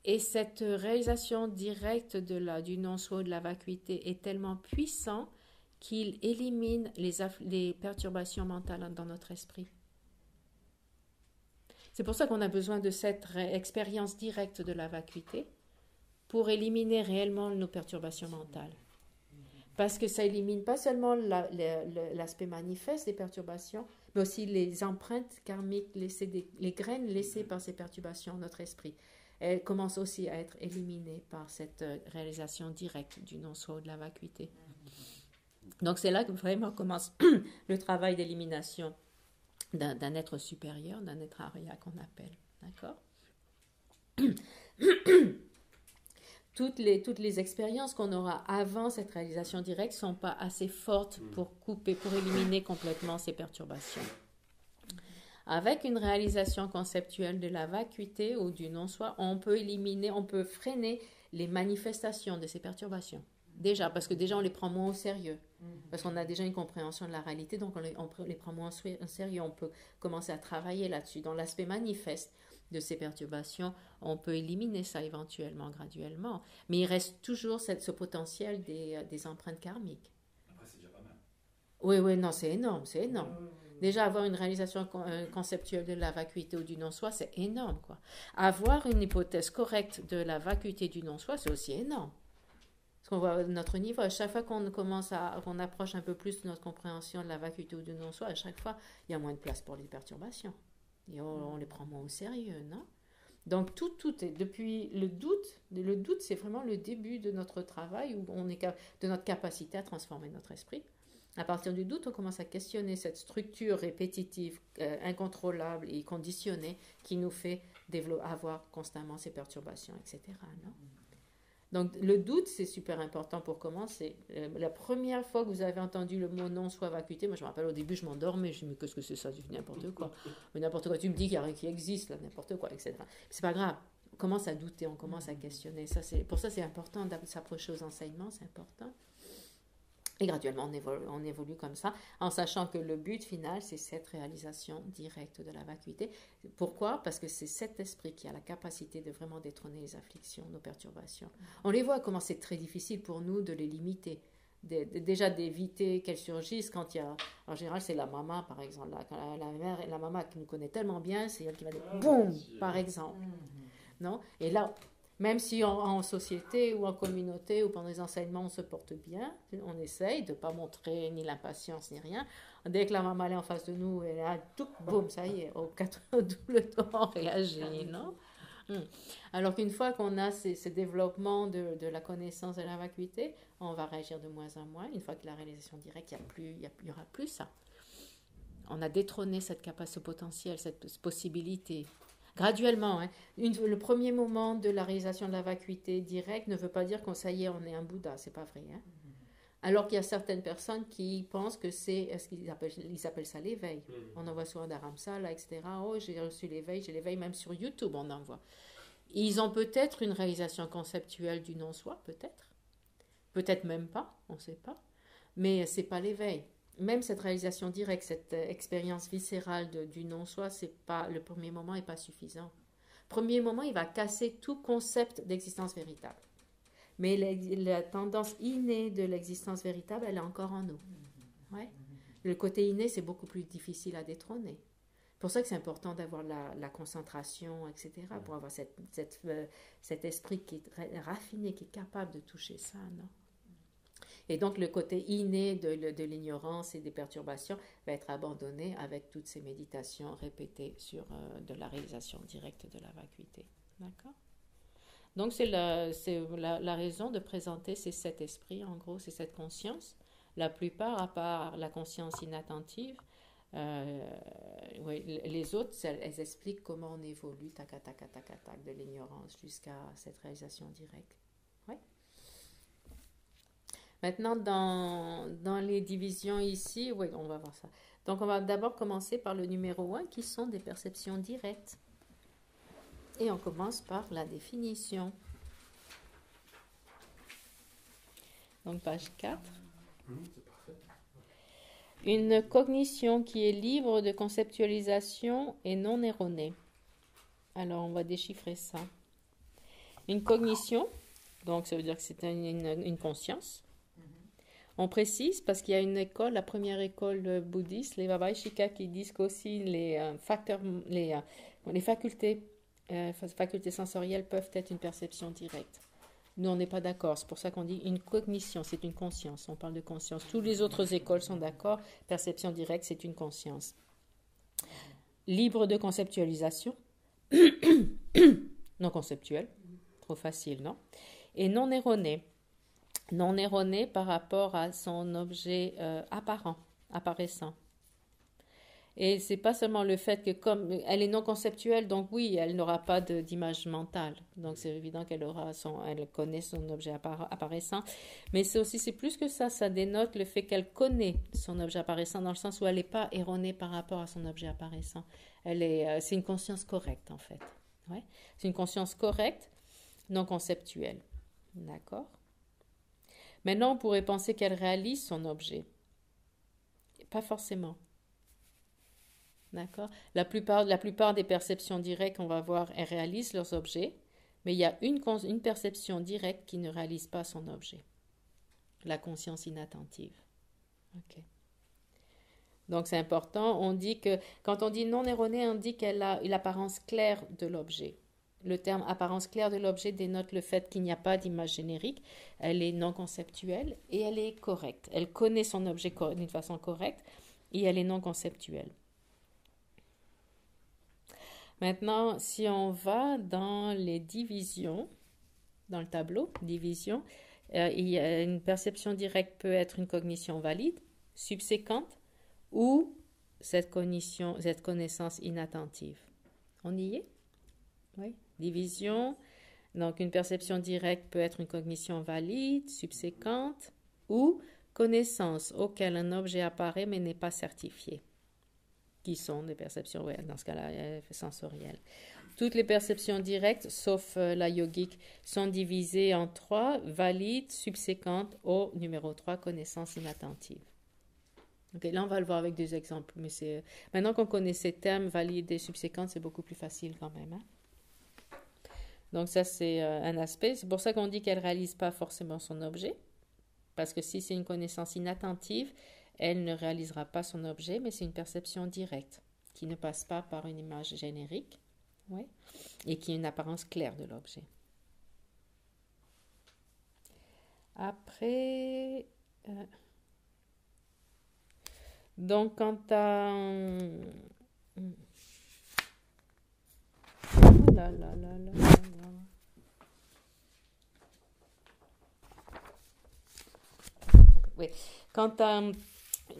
Et cette réalisation directe du non-soi, de la vacuité est tellement puissant qu'il élimine les perturbations mentales dans notre esprit. C'est pour ça qu'on a besoin de cette expérience directe de la vacuité pour éliminer réellement nos perturbations mentales. Parce que ça élimine pas seulement l'aspect manifeste des perturbations, mais aussi les empreintes karmiques, les graines laissées par ces perturbations dans notre esprit. Elles commencent aussi à être éliminées par cette réalisation directe du non-soi ou de la vacuité. Donc c'est là que vraiment commence le travail d'élimination d'un être supérieur, d'un être arya qu'on appelle. D'accord? Toutes les expériences qu'on aura avant cette réalisation directe ne sont pas assez fortes pour éliminer complètement ces perturbations. Avec une réalisation conceptuelle de la vacuité ou du non-soi, on peut freiner les manifestations de ces perturbations. Déjà, parce que déjà on les prend moins au sérieux. Parce qu'on a déjà une compréhension de la réalité, donc on les prend moins au sérieux. On peut commencer à travailler là-dessus. Dans l'aspect manifeste de ces perturbations, on peut éliminer ça éventuellement, graduellement. Mais il reste toujours ce potentiel des empreintes karmiques. Après, c'est déjà pas mal. Oui, non, c'est énorme, c'est énorme. Déjà, avoir une réalisation conceptuelle de la vacuité ou du non-soi, c'est énorme, quoi. Avoir une hypothèse correcte de la vacuité du non-soi, c'est aussi énorme. Parce qu'on voit notre niveau, à chaque fois qu'on approche un peu plus de notre compréhension de la vacuité ou du non-soi, à chaque fois, il y a moins de place pour les perturbations. Et on les prend moins au sérieux, non? Donc tout est, depuis le doute c'est vraiment le début de notre travail, de notre capacité à transformer notre esprit. À partir du doute, on commence à questionner cette structure répétitive, incontrôlable et conditionnée qui nous fait avoir constamment ces perturbations, etc. Non? Donc le doute, c'est super important pour commencer. La première fois que vous avez entendu le mot non-soi vacuité, moi je me rappelle au début, je m'endormais, je me dis mais qu'est-ce que c'est ça, c'est n'importe quoi. Mais n'importe quoi, tu me dis qu'il y a rien qui existe, là, n'importe quoi, etc. C'est pas grave, on commence à douter, on commence à questionner. Pour ça c'est important de s'approcher aux enseignements, c'est important. Et graduellement, on évolue comme ça, en sachant que le but final, c'est cette réalisation directe de la vacuité. Pourquoi? Parce que c'est cet esprit qui a la capacité de vraiment détrôner les afflictions, nos perturbations. On les voit comment c'est très difficile pour nous de les limiter. Déjà d'éviter qu'elles surgissent quand il y a... En général, c'est la maman, par exemple. La maman qui nous connaît tellement bien, c'est elle qui va dire « boum » par exemple. Non? Et là... Même si en société ou en communauté ou pendant les enseignements, on se porte bien, on essaye de ne pas montrer ni l'impatience ni rien. Dès que la maman est en face de nous, elle a tout, boum, ça y est, au double temps, on réagit, non? Alors qu'une fois qu'on a ce développement de la connaissance de la vacuité, on va réagir de moins en moins. Une fois que la réalisation directe, il n'y aura plus ça. On a détrôné cette capacité potentielle, cette possibilité. Graduellement, hein. Le premier moment de la réalisation de la vacuité directe ne veut pas dire qu'on ça y est, on est un Bouddha, c'est pas vrai. Hein. Alors qu'il y a certaines personnes qui pensent que c'est ce qu'ils appellent ça l'éveil. On en voit souvent d'Aramsa, là, etc. Oh, j'ai reçu l'éveil, j'ai l'éveil, même sur YouTube, on en voit. Ils ont peut-être une réalisation conceptuelle du non-soi, peut-être même pas, on ne sait pas, mais c'est pas l'éveil. Même cette réalisation directe, cette expérience viscérale du non-soi, le premier moment n'est pas suffisant. Le premier moment, il va casser tout concept d'existence véritable. Mais la tendance innée de l'existence véritable, elle est encore en nous. Ouais. Le côté inné, c'est beaucoup plus difficile à détrôner. C'est pour ça que c'est important d'avoir la concentration, etc., pour avoir cet esprit qui est raffiné, qui est capable de toucher ça, non? Et donc, le côté inné de l'ignorance et des perturbations va être abandonné avec toutes ces méditations répétées sur de la réalisation directe de la vacuité. D'accord? Donc, c'est la raison de présenter ces 7 esprits, en gros, c'est cette conscience. La plupart, à part la conscience inattentive, les autres, elles expliquent comment on évolue, tac, de l'ignorance jusqu'à cette réalisation directe. Oui? Maintenant, dans les divisions ici, oui, on va voir ça. Donc, on va d'abord commencer par le numéro 1, qui sont des perceptions directes. Et on commence par la définition. Donc, page 4. C'est parfait. Une cognition qui est libre de conceptualisation et non erronée. Alors, on va déchiffrer ça. Une cognition, donc ça veut dire que c'est une conscience, On précise parce qu'il y a une école, la première école bouddhiste, les Vaibhashika, qui disent qu'aussi les facultés sensorielles peuvent être une perception directe. Nous, on n'est pas d'accord. C'est pour ça qu'on dit une cognition, c'est une conscience. On parle de conscience. Toutes les autres écoles sont d'accord. Perception directe, c'est une conscience. Libre de conceptualisation. Non conceptuelle. Trop facile, non? Et non erronée. Non erronée par rapport à son objet apparent, apparaissant. Et c'est pas seulement le fait que comme elle est non conceptuelle, donc oui, elle n'aura pas d'image mentale. Donc c'est évident qu'elle elle connaît son objet apparaissant. Mais c'est plus que ça dénote le fait qu'elle connaît son objet apparaissant dans le sens où elle n'est pas erronée par rapport à son objet apparaissant. C'est une conscience correcte en fait. Ouais. C'est une conscience correcte, non conceptuelle. D'accord? Maintenant, on pourrait penser qu'elle réalise son objet. Pas forcément. D'accord? La plupart des perceptions directes qu'on va voir, elles réalisent leurs objets, mais il y a une perception directe qui ne réalise pas son objet. La conscience inattentive. Ok. Donc c'est important. On dit que, quand on dit non erronée, on dit qu'elle a l'apparence claire de l'objet. Le terme apparence claire de l'objet dénote le fait qu'il n'y a pas d'image générique. Elle est non conceptuelle et elle est correcte. Elle connaît son objet d'une façon correcte et elle est non conceptuelle. Maintenant, si on va dans les divisions, dans le tableau, division, il y a une perception directe peut être une cognition valide, subséquente, ou cette connaissance inattentive. On y est? Oui. Division, donc une perception directe peut être une cognition valide, subséquente, ou connaissance auquel un objet apparaît mais n'est pas certifié. Qui sont des perceptions, dans ce cas-là, sensorielles. Toutes les perceptions directes, sauf la yogique, sont divisées en 3, valides, subséquentes, au numéro 3, connaissance inattentive. Okay, là, on va le voir avec des exemples, mais maintenant qu'on connaît ces termes, valides et subséquentes, c'est beaucoup plus facile quand même. Hein? Donc ça, c'est un aspect. C'est pour ça qu'on dit qu'elle ne réalise pas forcément son objet, parce que si c'est une connaissance inattentive, elle ne réalisera pas son objet, mais c'est une perception directe qui ne passe pas par une image générique, ouais, et qui a une apparence claire de l'objet. Après, donc quant à... Oui. Quant à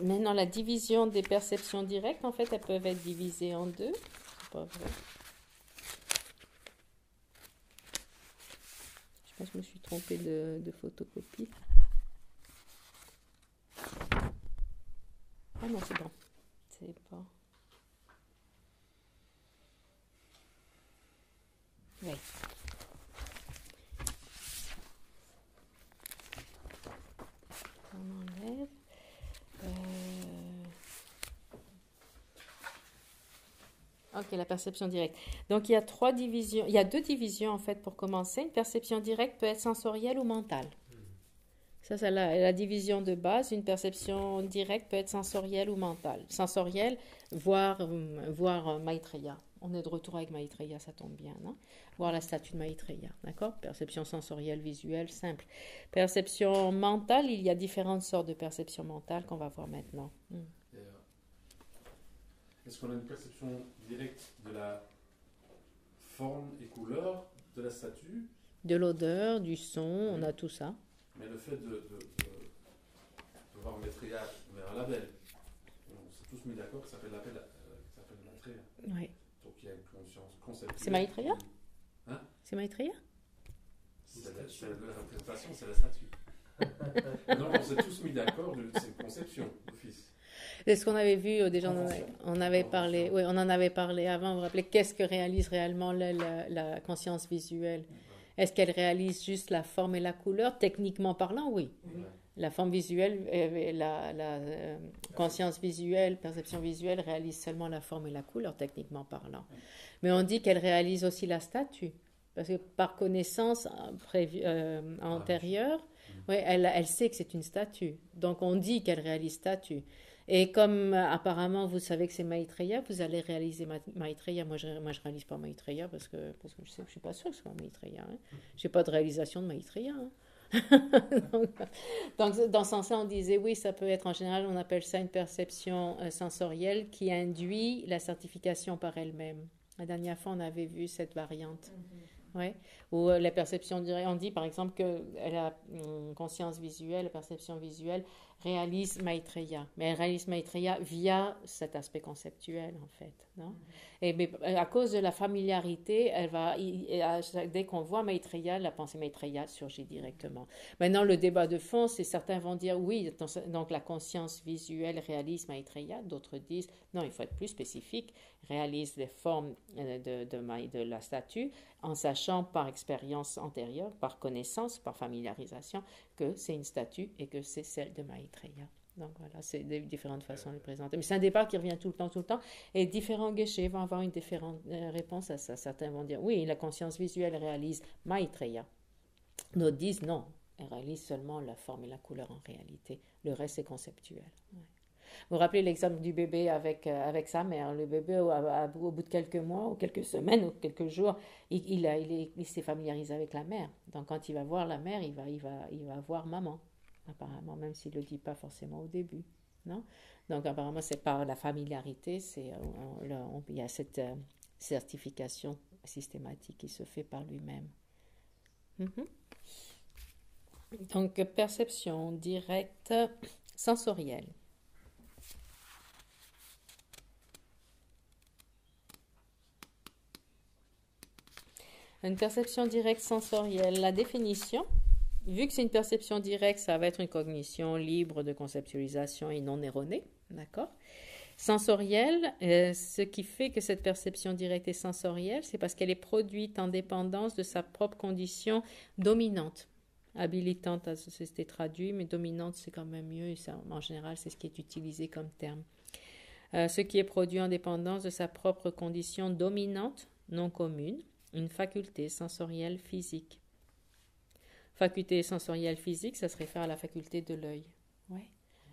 maintenant la division des perceptions directes, en fait, elles peuvent être divisées en deux. C'est pas vrai. Je pense que je me suis trompée de photocopie. Ah non, c'est bon. C'est pas... Oui. On enlève. Ok, la perception directe. Donc, il y a 3 divisions. Il y a 2 divisions, en fait, pour commencer. Une perception directe peut être sensorielle ou mentale. Ça, c'est la division de base. Une perception directe peut être sensorielle ou mentale. Sensorielle, voir Maitreya. On est de retour avec Maitreya, ça tombe bien, non? Voir la statue de Maitreya, d'accord? Perception sensorielle, visuelle, simple. Perception mentale, il y a différentes sortes de perceptions mentales qu'on va voir maintenant. Est-ce qu'on a une perception directe de la forme et couleur de la statue? De l'odeur, du son, on a tout ça. Mais le fait de voir Maitreya vers un label, on s'est tous mis d'accord que ça s'appelle Maitreya. Oui. Donc il y a une conscience conceptuelle. C'est Maitreya? Hein? C'est Maitreya? C'est la représentation, c'est la statue. Non, on s'est tous mis d'accord, c'est une conception d'office. C'est ce qu'on avait vu, déjà on avait parlé, oui, on en avait parlé avant, vous vous rappelez, qu'est-ce que réalise réellement la conscience visuelle? Est-ce qu'elle réalise juste la forme et la couleur? Techniquement parlant, oui. La forme visuelle, la conscience visuelle, perception visuelle réalise seulement la forme et la couleur, techniquement parlant. Mais on dit qu'elle réalise aussi la statue. Parce que par connaissance antérieure, ouais, elle sait que c'est une statue. Donc on dit qu'elle réalise statue. Et comme apparemment vous savez que c'est Maitreya, vous allez réaliser Maitreya. Moi je réalise pas Maitreya parce que je suis pas sûre que ce soit Maitreya. Hein. J'ai pas de réalisation de Maitreya. Hein. donc, dans ce sens-là, on disait oui, ça peut être en général, on appelle ça une perception sensorielle qui induit la certification par elle-même. La dernière fois, on avait vu cette variante. Ouais. Ou la perception directe, on dit par exemple que la conscience visuelle, la perception visuelle réalise Maitreya. Mais elle réalise Maitreya via cet aspect conceptuel, en fait. Non? Et mais, à cause de la familiarité, dès qu'on voit Maitreya, la pensée Maitreya surgit directement. Maintenant, le débat de fond, c'est certains vont dire oui, donc la conscience visuelle réalise Maitreya, d'autres disent non, il faut être plus spécifique, réalise les formes de la statue, en sachant par expérience antérieure, par connaissance, par familiarisation, que c'est une statue et que c'est celle de Maitreya. Donc voilà, c'est différentes façons de le présenter. Mais c'est un débat qui revient tout le temps. Et différents guichets vont avoir une différente réponse à ça. Certains vont dire, oui, la conscience visuelle réalise Maitreya. D'autres disent, non, elle réalise seulement la forme et la couleur en réalité. Le reste, c'est conceptuel. Ouais. Vous vous rappelez l'exemple du bébé avec sa mère. Le bébé, au bout de quelques mois, ou quelques semaines, ou quelques jours, il s'est familiarisé avec la mère. Donc quand il va voir la mère, il va voir maman. Apparemment, même s'il ne le dit pas forcément au début. Non? Donc, apparemment, c'est par la familiarité, il y a cette certification systématique qui se fait par lui-même. Donc, perception directe sensorielle. Une perception directe sensorielle, la définition. Vu que c'est une perception directe, ça va être une cognition libre de conceptualisation et non erronée, d'accord? Sensorielle, ce qui fait que cette perception directe est sensorielle, c'est parce qu'elle est produite en dépendance de sa propre condition dominante. Habilitante, c'était traduit, mais dominante, c'est quand même mieux. Et ça, en général, c'est ce qui est utilisé comme terme. Ce qui est produit en dépendance de sa propre condition dominante, non commune, une faculté sensorielle physique. Faculté sensorielle physique, ça se réfère à la faculté de l'œil. Ouais.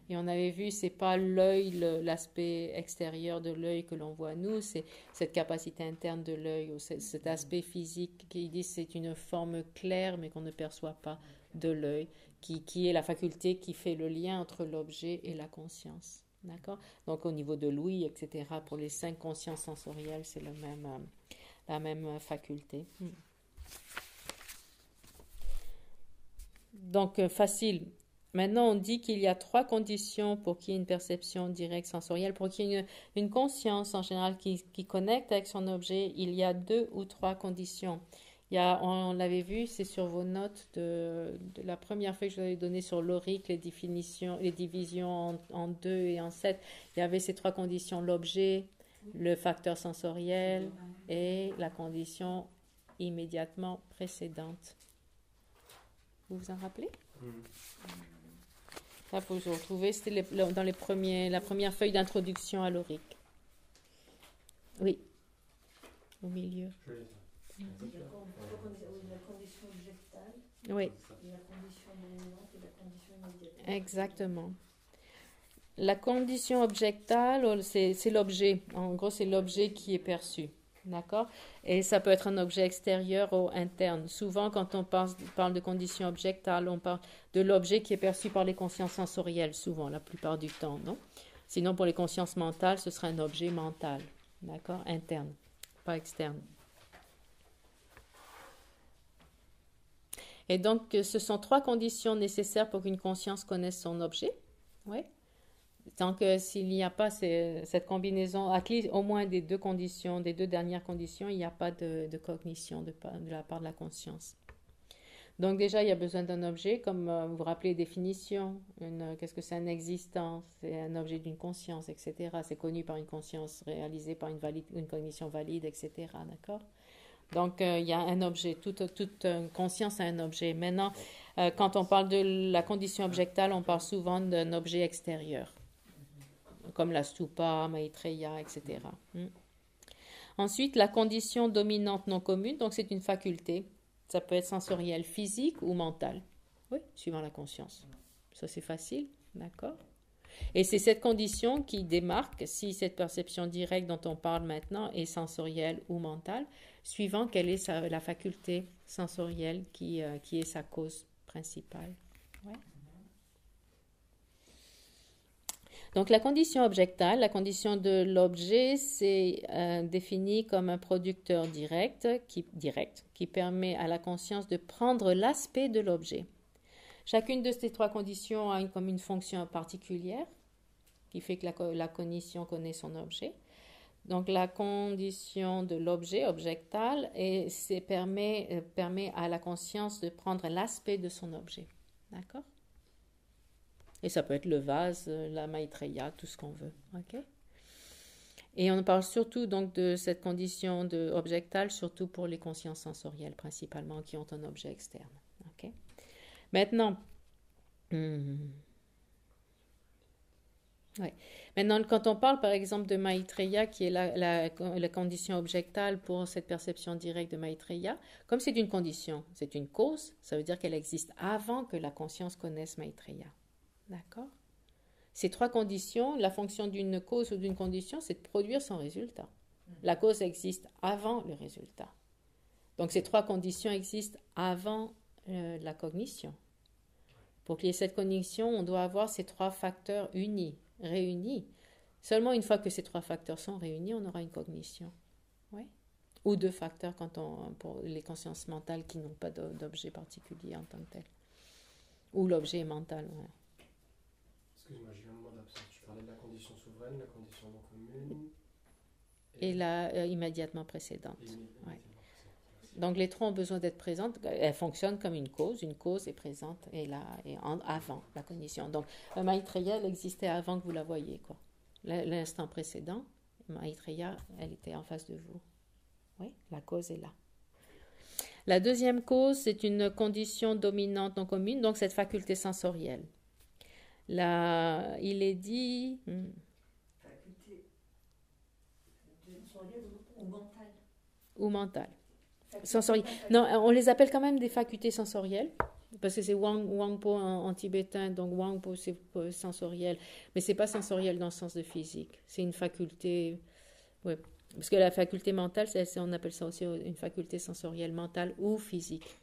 Et on avait vu, c'est pas l'œil, l'aspect extérieur de l'œil que l'on voit nous, c'est cette capacité interne de l'œil, ou cet aspect physique qui dit c'est une forme claire mais qu'on ne perçoit pas de l'œil, qui est la faculté qui fait le lien entre l'objet et la conscience. D'accord? Donc au niveau de l'ouïe, etc., pour les 5 consciences sensorielles, c'est la même faculté. Donc, facile. Maintenant, on dit qu'il y a 3 conditions pour qu'il y ait une perception directe sensorielle. Pour qu'il y ait une conscience en général qui connecte avec son objet, il y a 2 ou 3 conditions. On l'avait vu, c'est sur vos notes de la première fois que je vous avais donné sur l'Auric, les divisions en 2 et en 7. Il y avait ces 3 conditions, l'objet, le facteur sensoriel et la condition immédiatement précédente. Vous vous en rappelez? Là, il faut que je retrouve. C'était dans la première feuille d'introduction à l'Auric. Oui. Au milieu. La condition objectale, oui. la condition dominante et la condition immédiate. Exactement. La condition objectale, c'est l'objet. En gros, c'est l'objet qui est perçu. D'accord? Et ça peut être un objet extérieur ou interne. Souvent, quand on parle de condition objectale, on parle de l'objet qui est perçu par les consciences sensorielles, souvent, la plupart du temps, non? Sinon, pour les consciences mentales, ce sera un objet mental. D'accord? Interne, pas externe. Et donc, ce sont 3 conditions nécessaires pour qu'une conscience connaisse son objet. Oui. Tant que s'il n'y a pas cette combinaison, au moins des 2 conditions, des 2 dernières conditions, il n'y a pas de cognition de la part de la conscience. Donc déjà, il y a besoin d'un objet, comme vous vous rappelez les définitions. Qu'est-ce que c'est un existant? C'est un objet d'une conscience, etc. C'est connu par une conscience réalisée par une cognition valide, etc. D'accord? Donc, il y a un objet. Toute conscience a un objet. Maintenant, quand on parle de la condition objectale, on parle souvent d'un objet extérieur, comme la stupa, Maitreya, etc. Ensuite, la condition dominante non commune, donc c'est une faculté. Ça peut être sensorielle, physique ou mentale. Oui, suivant la conscience. Ça, c'est facile, d'accord? Et c'est cette condition qui démarque si cette perception directe dont on parle maintenant est sensorielle ou mentale, suivant quelle est la faculté sensorielle qui est sa cause principale. Ouais. Donc la condition objectale, la condition de l'objet, c'est défini comme un producteur direct qui permet à la conscience de prendre l'aspect de l'objet. Chacune de ces trois conditions a comme une fonction particulière qui fait que la cognition connaît son objet. Donc la condition de l'objet objectal permet à la conscience de prendre l'aspect de son objet. D'accord? Et ça peut être le vase, la maitreya, tout ce qu'on veut. Okay? Et on parle surtout donc de cette condition objectale, surtout pour les consciences sensorielles principalement, qui ont un objet externe. Okay? Maintenant, Maintenant, quand on parle par exemple de Maitreya, qui est la condition objectale pour cette perception directe de Maitreya, comme c'est une condition, c'est une cause, ça veut dire qu'elle existe avant que la conscience connaisse Maitreya. D'accord? Ces trois conditions, la fonction d'une cause ou d'une condition, c'est de produire son résultat. La cause existe avant le résultat. Donc ces trois conditions existent avant la cognition. Pour qu'il y ait cette cognition, on doit avoir ces trois facteurs réunis. Seulement une fois que ces trois facteurs sont réunis, on aura une cognition. Ouais. Ou deux facteurs pour les consciences mentales qui n'ont pas d'objet particulier en tant que tel. Ou l'objet est mental. Ouais. Excuse-moi, j'ai eu un moment d'absence. Tu parlais de la condition souveraine, la condition non commune. Et la immédiatement précédente. Ouais. Donc les trois ont besoin d'être présentes. Elles fonctionnent comme une cause. Une cause est présente avant la cognition. Donc Maitreya, elle existait avant que vous la voyiez, quoi. L'instant précédent, Maitreya, elle était en face de vous. Oui, la cause est là. La deuxième cause, c'est une condition dominante non commune, donc cette faculté sensorielle. Là, il est dit... Faculté sensorielle ou mentale? Ou mentale. Sensorielle. Non, on les appelle quand même des facultés sensorielles, parce que c'est Wangpo en tibétain, donc Wangpo c'est sensoriel, mais c'est pas sensoriel dans le sens de physique. C'est une faculté... Ouais. Parce que la faculté mentale, on appelle ça aussi une faculté sensorielle mentale ou physique.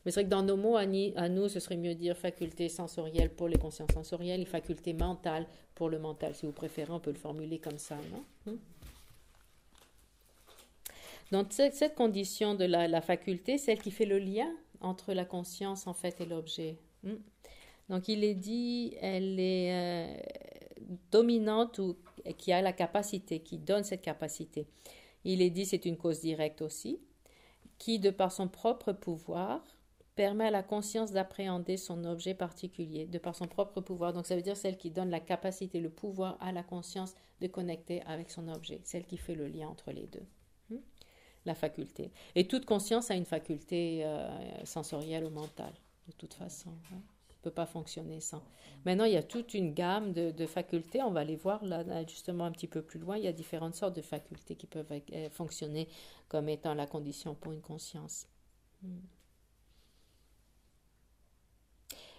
Mais c'est vrai que dans nos mots, à nous, ce serait mieux dire faculté sensorielle pour les consciences sensorielles et faculté mentale pour le mental. Si vous préférez, on peut le formuler comme ça, non? Donc, cette condition de la faculté, celle qui fait le lien entre la conscience, en fait, et l'objet. Donc, il est dit, elle est dominante ou qui a la capacité, qui donne cette capacité. Il est dit, c'est une cause directe aussi, qui, de par son propre pouvoir, permet à la conscience d'appréhender son objet particulier, de par son propre pouvoir. Donc, ça veut dire celle qui donne la capacité, le pouvoir à la conscience de connecter avec son objet, celle qui fait le lien entre les deux. La faculté. Et toute conscience a une faculté sensorielle ou mentale, de toute façon. Ouais. On ne peut pas fonctionner sans. Maintenant, il y a toute une gamme de facultés. On va les voir là, justement un petit peu plus loin. Il y a différentes sortes de facultés qui peuvent fonctionner comme étant la condition pour une conscience.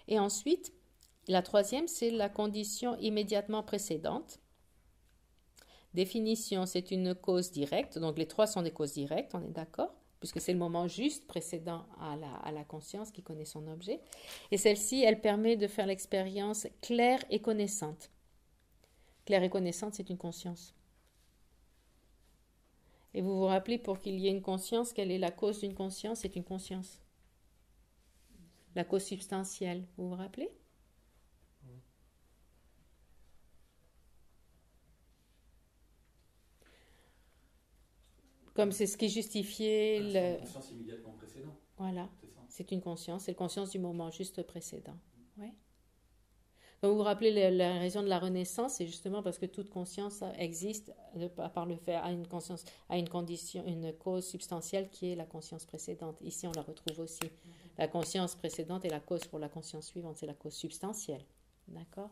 Et ensuite, la troisième, c'est la condition immédiatement précédente. Définition, c'est une cause directe. Donc, les trois sont des causes directes, on est d'accord, puisque c'est le moment juste précédent à la conscience qui connaît son objet. Et celle-ci, elle permet de faire l'expérience claire et connaissante. Claire et connaissante, c'est une conscience. Et vous vous rappelez, pour qu'il y ait une conscience, quelle est la cause d'une conscience? C'est une conscience. La cause substantielle, vous vous rappelez? Comme c'est ce qui justifiait C'est une conscience immédiatement précédente. Voilà, c'est une conscience, c'est la conscience du moment juste précédent. Ouais. Donc vous vous rappelez la raison de la renaissance, c'est justement parce que toute conscience existe par le fait à une conscience, à une condition, une cause substantielle qui est la conscience précédente. Ici, on la retrouve aussi. La conscience précédente est la cause pour la conscience suivante, c'est la cause substantielle. D'accord?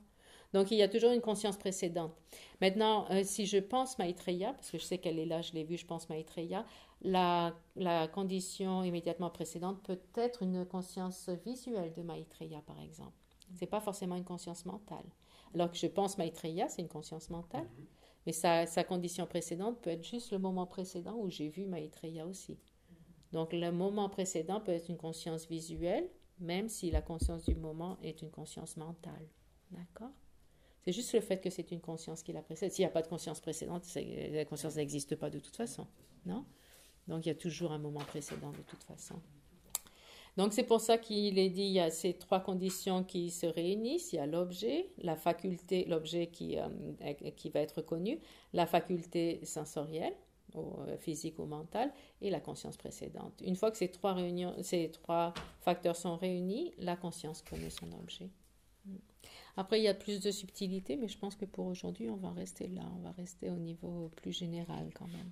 Donc, il y a toujours une conscience précédente. Maintenant, si je pense Maitreya, parce que je sais qu'elle est là, je l'ai vue, je pense Maitreya, la condition immédiatement précédente peut être une conscience visuelle de Maitreya, par exemple. Ce n'est pas forcément une conscience mentale. Alors que je pense Maitreya, c'est une conscience mentale. Mais sa condition précédente peut être juste le moment précédent où j'ai vu Maitreya aussi. Donc, le moment précédent peut être une conscience visuelle, même si la conscience du moment est une conscience mentale. D'accord? C'est juste le fait que c'est une conscience qui la précède. S'il n'y a pas de conscience précédente, la conscience n'existe pas de toute façon. Non? Donc, il y a toujours un moment précédent de toute façon. Donc, c'est pour ça qu'il est dit, il y a ces trois conditions qui se réunissent. Il y a l'objet, la faculté, l'objet qui va être connu, la faculté sensorielle, physique ou mentale, et la conscience précédente. Une fois que ces trois facteurs sont réunis, la conscience connaît son objet. Après, il y a plus de subtilité, mais je pense que pour aujourd'hui, on va rester là. On va rester au niveau plus général quand même.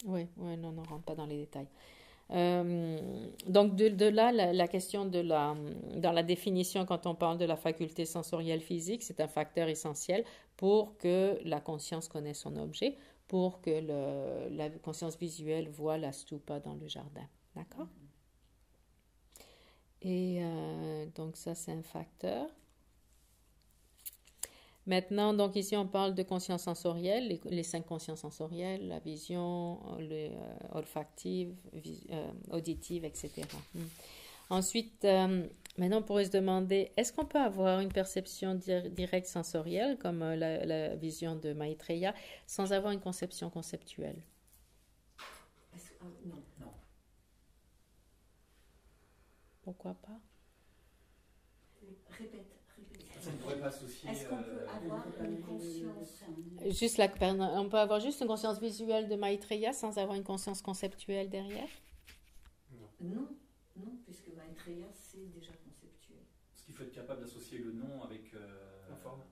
Oui, non, on ne rentre pas dans les détails. Donc, de là, la question dans la définition, quand on parle de la faculté sensorielle physique, c'est un facteur essentiel pour que la conscience connaisse son objet, pour que la conscience visuelle voit la stupa dans le jardin. D'accord? Et donc, ça, c'est un facteur. Maintenant, donc ici, on parle de conscience sensorielle, les 5 consciences sensorielles, la vision, olfactive, auditive, etc. Ensuite, maintenant, on pourrait se demander, est-ce qu'on peut avoir une perception directe sensorielle, comme la vision de Maitreya, sans avoir une conception conceptuelle? Non. Pourquoi pas? Répète. Ça ne pourrait pas associer. Est-ce qu'on peut avoir une conscience On peut avoir juste une conscience visuelle de Maitreya sans avoir une conscience conceptuelle derrière? Non, puisque Maitreya, c'est déjà conceptuel. Parce qu'il faut être capable d'associer le nom avec la forme.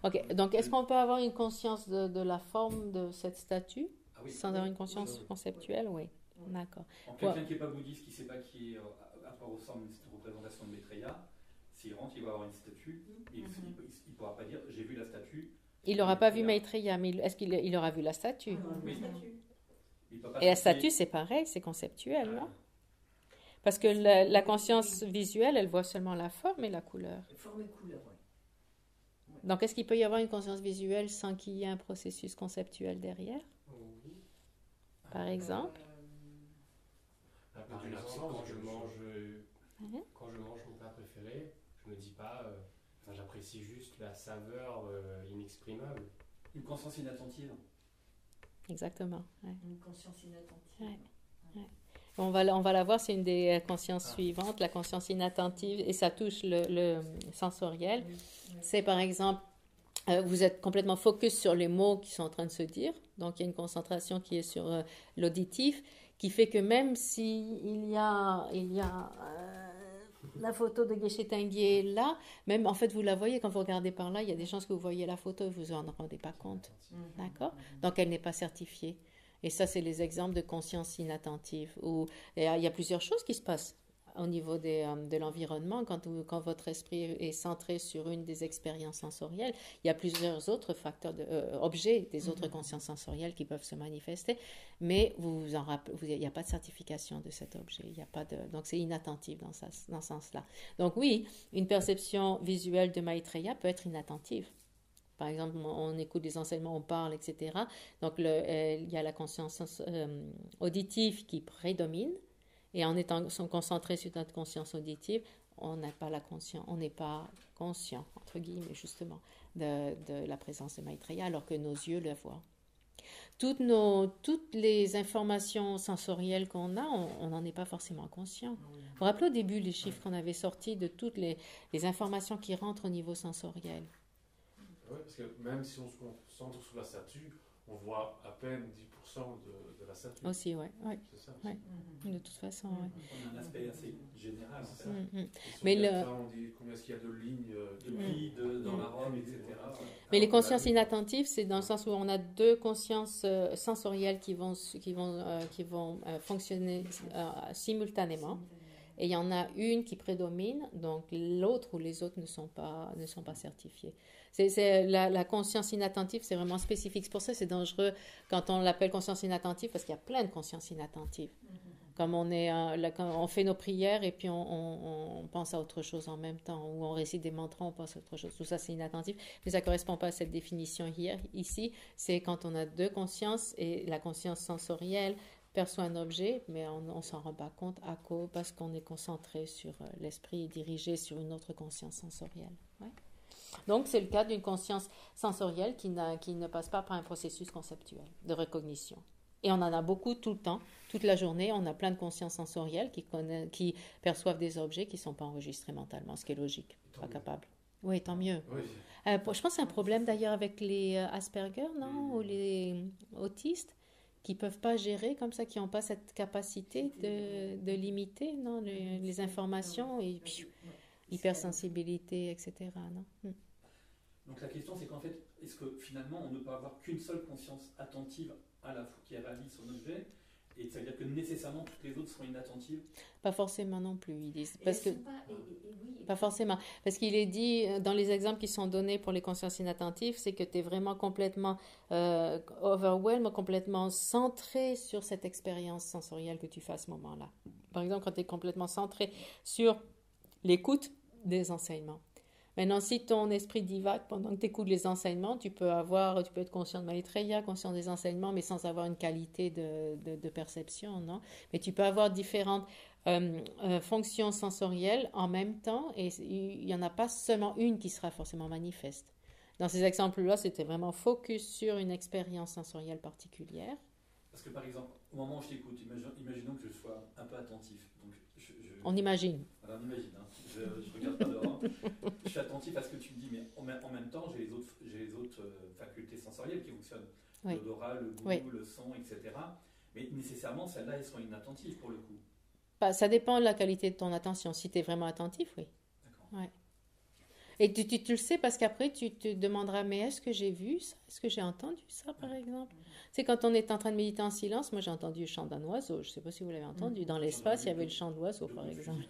Ok, donc est-ce qu'on peut avoir une conscience de la forme de cette statue sans avoir une conscience conceptuelle? Oui, d'accord. Quelqu'un qui n'est pas bouddhiste, qui ne sait pas qui est, à quoi ressemble cette représentation de Maitreya, s'il rentre, il va avoir une statue, il ne pourra pas dire « j'ai vu la statue ». Il n'aura pas vu Maitreya, mais est-ce qu'il aura vu la statue? Oui. Et la statue, c'est pareil, c'est conceptuel, non? Parce que la conscience visuelle, elle voit seulement la forme et la couleur. Forme et couleur, oui. Donc, est-ce qu'il peut y avoir une conscience visuelle sans qu'il y ait un processus conceptuel derrière? Oui. Par exemple? Par exemple, quand je mange mon plat préféré, je me dis pas, j'apprécie juste la saveur inexprimable. Une conscience inattentive. Exactement. Ouais. Une conscience inattentive. Ouais. On va la voir, c'est une des consciences suivantes, la conscience inattentive, et ça touche le sensoriel. Oui. C'est par exemple, vous êtes complètement focus sur les mots qui sont en train de se dire, donc il y a une concentration qui est sur l'auditif, qui fait que même s'il y a la photo de Geshe Tengye là, même en fait vous la voyez quand vous regardez par là, il y a des chances que vous voyez la photo et vous vous en rendez pas compte. D'accord? Donc elle n'est pas certifiée. Et ça, c'est les exemples de conscience inattentive. Où il y a plusieurs choses qui se passent au niveau de l'environnement. Quand votre esprit est centré sur une des expériences sensorielles, il y a plusieurs autres facteurs, objets des autres consciences sensorielles qui peuvent se manifester, mais il n'y a pas de certification de cet objet. Il y a pas donc c'est inattentif dans ce sens-là. Donc oui, une perception visuelle de Maitreya peut être inattentive. Par exemple, on écoute des enseignements, on parle, etc. Donc, il y a la conscience auditive qui prédomine. Et en étant concentré sur notre conscience auditive, on n'est pas conscient, entre guillemets, justement, de la présence de Maitreya, alors que nos yeux le voient. Toutes les informations sensorielles qu'on a, on n'en est pas forcément conscient. Vous vous rappelez au début les chiffres qu'on avait sortis de toutes les informations qui rentrent au niveau sensoriel? Oui, parce que même si on se concentre sur la statue, on voit à peine 10% de la ceinture. Aussi, ouais. C'est ça. Ouais. De toute façon, ouais. On a un aspect assez général. En fait. Mais On dit combien est-ce qu'il y a de lignes De qui, dans la robe, etc. Mais les consciences inattentives, c'est dans le sens où on a deux consciences sensorielles qui vont fonctionner simultanément. Et il y en a une qui prédomine, donc l'autre ou les autres ne sont pas certifiés. La conscience inattentive, c'est vraiment spécifique. C'est pour ça que c'est dangereux quand on l'appelle conscience inattentive, parce qu'il y a plein de consciences inattentives. Comme quand on fait nos prières et puis on pense à autre chose en même temps, ou on récite des mantras, on pense à autre chose. Tout ça, c'est inattentif, mais ça ne correspond pas à cette définition ici. C'est quand on a deux consciences et la conscience sensorielle perçoit un objet, mais on ne s'en rend pas compte parce qu'on est concentré sur l'esprit et dirigé sur une autre conscience sensorielle. Ouais. Donc, c'est le cas d'une conscience sensorielle qui ne passe pas par un processus conceptuel de recognition. Et on en a beaucoup tout le temps, toute la journée. On a plein de consciences sensorielles qui perçoivent des objets qui ne sont pas enregistrés mentalement, ce qui est logique, pas capable. Oui, tant mieux. Oui. Je pense que c'est un problème d'ailleurs avec les Asperger, non, ou les autistes, qui ne peuvent pas gérer comme ça, qui n'ont pas cette capacité de limiter non, les informations et puis, hypersensibilité, etc. Non. Donc la question c'est qu'en fait, est-ce que finalement on ne peut avoir qu'une seule conscience attentive à la fois qui réalise son objet, et ça veut dire que nécessairement toutes les autres seront inattentives? Pas forcément non plus, ils disent. Pas forcément. Parce qu'il est dit, dans les exemples qui sont donnés pour les consciences inattentives, c'est que tu es vraiment complètement overwhelmed, complètement centré sur cette expérience sensorielle que tu fais à ce moment-là. Par exemple, quand tu es complètement centré sur l'écoute des enseignements. Maintenant, si ton esprit divague pendant que tu écoutes les enseignements, tu peux être conscient de Maitreya, conscient des enseignements, mais sans avoir une qualité de perception, non? Mais tu peux avoir différentes fonctions sensorielles en même temps, et il n'y en a pas seulement une qui sera forcément manifeste. Dans ces exemples-là, c'était vraiment focus sur une expérience sensorielle particulière. Parce que par exemple, au moment où je t'écoute, imaginons que je sois un peu attentif. Donc on imagine. Alors, on imagine, hein. Je regarde pas dehors. Je suis attentif à ce que tu me dis, mais en même temps, j'ai les autres facultés sensorielles qui fonctionnent. Oui. L'odorat, le goût, oui. Le son, etc. Mais nécessairement, celles-là, elles sont inattentives pour le coup. Ça dépend de la qualité de ton attention. Si tu es vraiment attentif, oui. D'accord. Ouais. Et tu le sais parce qu'après, tu te demanderas, mais est-ce que j'ai vu ça? Est-ce que j'ai entendu ça, par exemple? C'est quand on est en train de méditer en silence, moi j'ai entendu le chant d'un oiseau. Je ne sais pas si vous l'avez entendu. Dans l'espace, il y avait le chant d'oiseau, par exemple.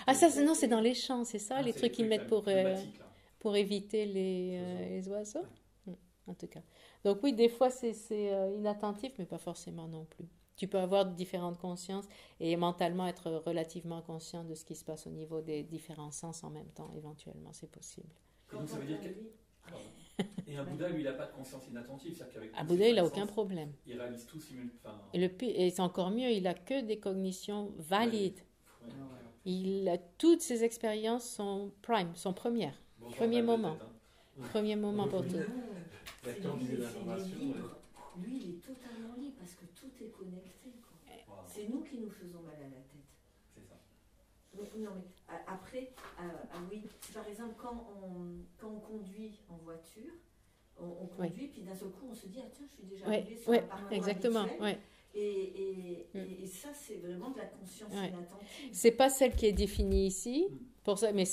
Ah, ça, non, c'est dans les champs, c'est ça, les trucs qu'ils mettent pour éviter les oiseaux? En tout cas. Donc oui, des fois, c'est inattentif, mais pas forcément non plus. Tu peux avoir différentes consciences et mentalement être relativement conscient de ce qui se passe au niveau des différents sens en même temps, éventuellement, c'est possible. Et donc ça veut dire que... Et un Bouddha, lui, il n'a pas de conscience inattentive. Un Bouddha, il n'a aucun problème. Il réalise tout simultanément. Et c'est encore mieux, il n'a que des cognitions valides. Toutes ses expériences sont prime, sont premières. Premier moment. Premier moment pour tout. Lui, il est totalement libre parce que tout est connecté. C'est nous qui nous faisons mal à la tête. C'est ça. Non, mais après, oui, par exemple, quand on conduit en voiture, on conduit, puis d'un seul coup, on se dit, ah tiens, je suis déjà arrivé sur un parcours exactement, habituel. Et ça, c'est vraiment de la conscience inattentive. C'est pas celle qui est définie ici, pour ça, mais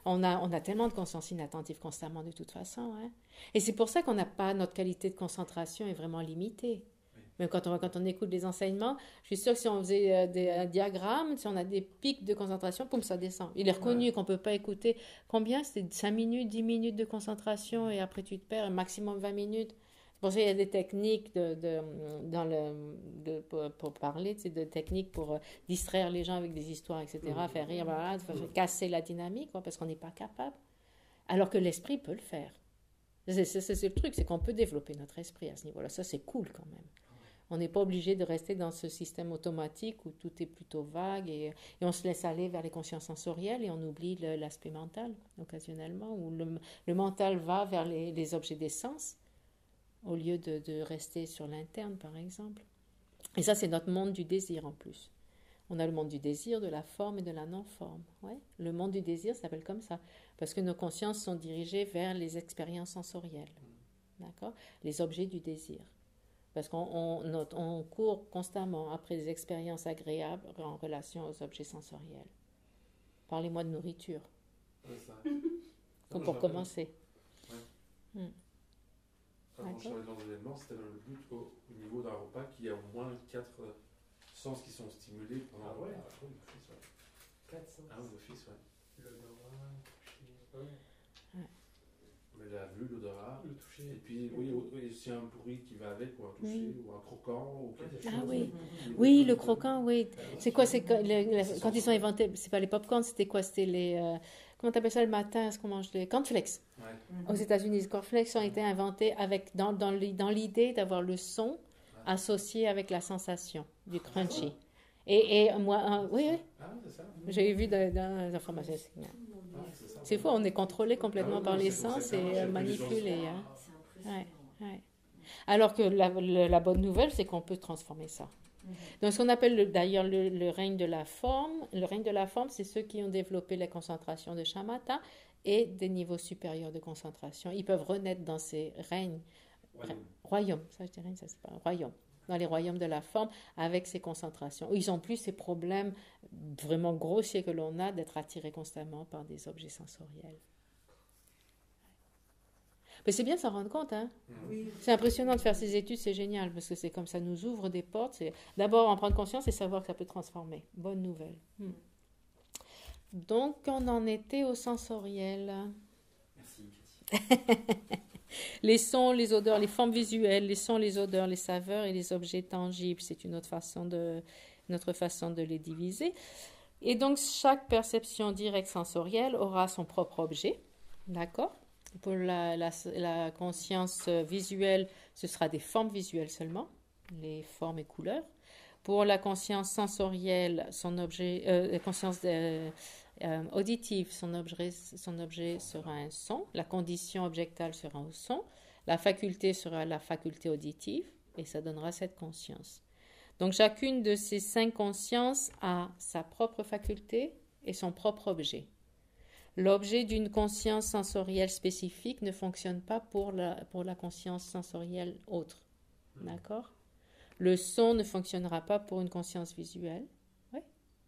on a tellement de conscience inattentive constamment de toute façon. Hein. Et c'est pour ça qu'on n'a pas, notre qualité de concentration est vraiment limitée. Même quand on écoute les enseignements, je suis sûre que si on faisait un diagramme, si on a des pics de concentration, poum, ça descend. Il est reconnu qu'on ne peut pas écouter. Combien? C'était 5 minutes, 10 minutes de concentration et après tu te perds, un maximum 20 minutes. C'est pour ça qu'il y a des techniques pour parler, de techniques pour distraire les gens avec des histoires, etc., faire rire, voilà, casser la dynamique, parce qu'on n'est pas capable. Alors que l'esprit peut le faire. C'est le truc, c'est qu'on peut développer notre esprit à ce niveau-là. Ça, c'est cool quand même. On n'est pas obligé de rester dans ce système automatique où tout est plutôt vague et on se laisse aller vers les consciences sensorielles et on oublie l'aspect mental occasionnellement, où le mental va vers les objets des sens au lieu de rester sur l'interne, par exemple. Et ça, c'est notre monde du désir en plus. On a le monde du désir, de la forme et de la non-forme. Ouais. Le monde du désir s'appelle comme ça, parce que nos consciences sont dirigées vers les expériences sensorielles. d'accord? Les objets du désir. Parce qu'on court constamment après des expériences agréables en relation aux objets sensoriels. Parlez-moi de nourriture. Ouais, ça. Comme Non, pour j'avais- commencer. Quand je suis allé dans l'événement, c'était le but au niveau d'un repas qu'il y ait au moins 4 sens qui sont stimulés pendant Ah ouais. le repas. Oui, d'office, ouais. 400. Ah oui, d'office, ouais. L'odorat, le toucher. Ouais. Mais la vue, l'odorat. Le Et toucher. puis, oui, aussi un bruit qui va avec, ou un toucher, ou un croquant, ou quelque chose. Ah oui. qui- Oui, le croquant, oui. C'est quoi, c'est quand ils ont inventé, c'est pas les pop-corn, c'était quoi? C'était les, comment t'appelles ça le matin, ce qu'on mange, les cornflakes. Ouais. Aux États-Unis, les cornflakes ont été inventés avec, dans l'idée d'avoir le son associé avec la sensation du crunchy. Et moi, oui, oui, Ah oui, c'est ça. j'ai vu dans les informations. Ah, c'est ça. C'est fou, on est contrôlé complètement Ah oui, par les c'est pour sens ça que et j'ai pris les manipulé. choses. Hein. C'est impressionnant. Ouais. Alors que la bonne nouvelle, c'est qu'on peut transformer ça. Donc, ce qu'on appelle d'ailleurs le règne de la forme, le règne de la forme, c'est ceux qui ont développé la concentration de shamatha et des niveaux supérieurs de concentration. Ils peuvent renaître dans ces règnes, royaumes, ça je dirais, ça c'est pas un royaume, dans les royaumes de la forme avec ces concentrations. Ils n'ont plus ces problèmes vraiment grossiers que l'on a d'être attiré constamment par des objets sensoriels. Mais c'est bien de s'en rendre compte, hein. Oui. C'est impressionnant de faire ces études, c'est génial, parce que c'est comme ça nous ouvre des portes. C'est d'abord en prendre conscience et savoir que ça peut transformer. Bonne nouvelle. Donc, on en était au sensoriel. Merci, Cathy. Les sons, les odeurs, les formes visuelles, les sons, les odeurs, les saveurs et les objets tangibles. C'est une autre façon de les diviser. Et donc, chaque perception directe sensorielle aura son propre objet. D'accord? Pour la conscience visuelle, ce sera des formes visuelles seulement, les formes et couleurs. Pour la conscience sensorielle, son objet, la conscience auditive, son objet sera un son. La condition objectale sera un son. La faculté sera la faculté auditive et ça donnera cette conscience. Donc chacune de ces 5 consciences a sa propre faculté et son propre objet. L'objet d'une conscience sensorielle spécifique ne fonctionne pas pour la conscience sensorielle autre. D'accord? Le son ne fonctionnera pas pour une conscience visuelle. Oui,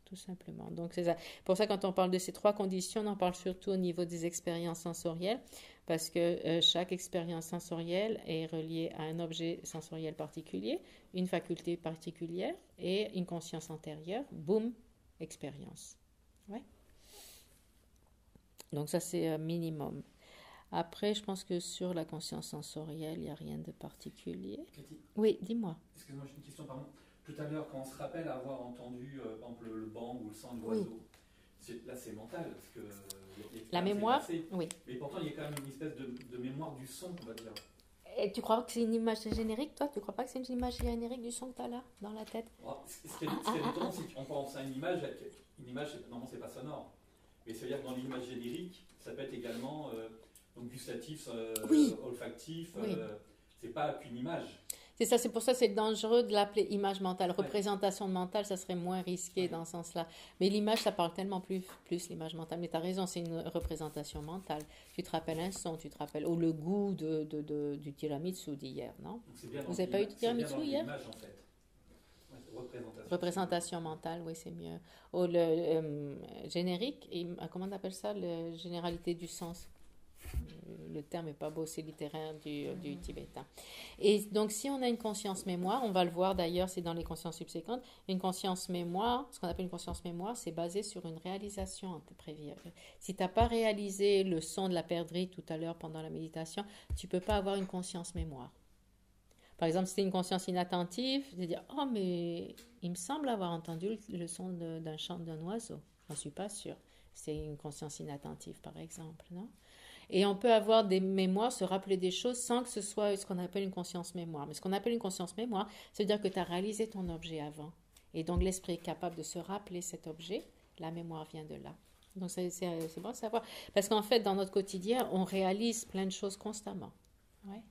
tout simplement. Donc, c'est ça. Pour ça, quand on parle de ces 3 conditions, on en parle surtout au niveau des expériences sensorielles, parce que chaque expérience sensorielle est reliée à un objet sensoriel particulier, une faculté particulière et une conscience antérieure. Boum, expérience. Oui. Donc ça, c'est un minimum. Après, je pense que sur la conscience sensorielle, il n'y a rien de particulier. Cathy, Oui, dis-moi. excuse-moi, j'ai une question, pardon. Tout à l'heure, quand on se rappelle avoir entendu, par exemple, le bang ou le sang de Oui. l'oiseau, là c'est mental, parce que... La mémoire, oui. Mais pourtant, il y a quand même une espèce de mémoire du son, on va dire. Et tu crois que c'est une image générique, toi? Tu crois pas que c'est une image générique du son que tu as là, dans la tête? Ce qui est étonnant, c'est qu'on pense à une image, normalement, c'est pas sonore. Mais c'est-à-dire que dans l'image générique, ça peut être également donc gustatif, Oui. olfactif. Oui. C'est pas qu'une image. C'est ça, c'est pour ça que c'est dangereux de l'appeler image mentale. Représentation mentale, ça serait moins risqué dans ce sens-là. Mais l'image, ça parle tellement plus l'image mentale. Mais tu as raison, c'est une représentation mentale. Tu te rappelles un son, tu te rappelles le goût du tiramisu d'hier, non? Donc c'est bien Vous n'avez pas eu de tiramisu hier? Image, en fait. Ouais, représentation mentale, oui, c'est mieux. Ou le générique, comment on appelle ça? La généralité du sens. Le terme n'est pas beau, c'est littéraire du tibétain. Et donc, si on a une conscience mémoire, on va le voir d'ailleurs, c'est dans les consciences subséquentes, une conscience mémoire, ce qu'on appelle une conscience mémoire, c'est basé sur une réalisation prévue. Si tu n'as pas réalisé le son de la perdrix tout à l'heure pendant la méditation, tu ne peux pas avoir une conscience mémoire. Par exemple, si c'est une conscience inattentive, de dire « Oh, mais il me semble avoir entendu le son d'un chant d'un oiseau. » Je n'en suis pas sûre. C'est une conscience inattentive, par exemple, non? Et on peut avoir des mémoires, se rappeler des choses sans que ce soit ce qu'on appelle une conscience mémoire. Mais ce qu'on appelle une conscience mémoire, c'est-à-dire que tu as réalisé ton objet avant. Et donc l'esprit est capable de se rappeler cet objet. La mémoire vient de là. Donc c'est bon de savoir. Parce qu'en fait, dans notre quotidien, on réalise plein de choses constamment. Ouais.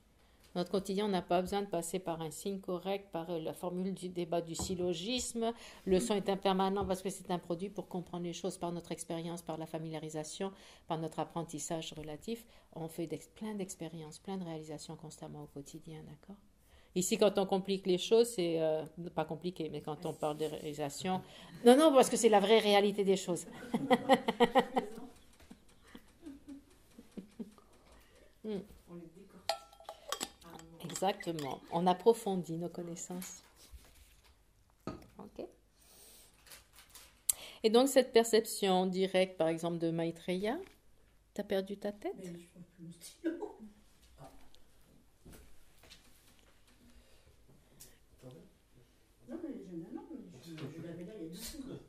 Notre quotidien, on n'a pas besoin de passer par un signe correct, par la formule du débat du syllogisme. Le son est impermanent parce que c'est un produit pour comprendre les choses par notre expérience, par la familiarisation, par notre apprentissage relatif. On fait plein d'expériences, plein de réalisations constamment au quotidien, d'accord? Ici, quand on complique les choses, c'est pas compliqué, mais quand on parle de réalisation... Non, parce que c'est la vraie réalité des choses. On les décortique. Exactement. On approfondit nos connaissances. Ok. Et donc, cette perception directe, par exemple, de Maitreya, t'as perdu ta tête? Mais je vois plus mon stylo. Non, mais je l'avais là il y a 2 secondes.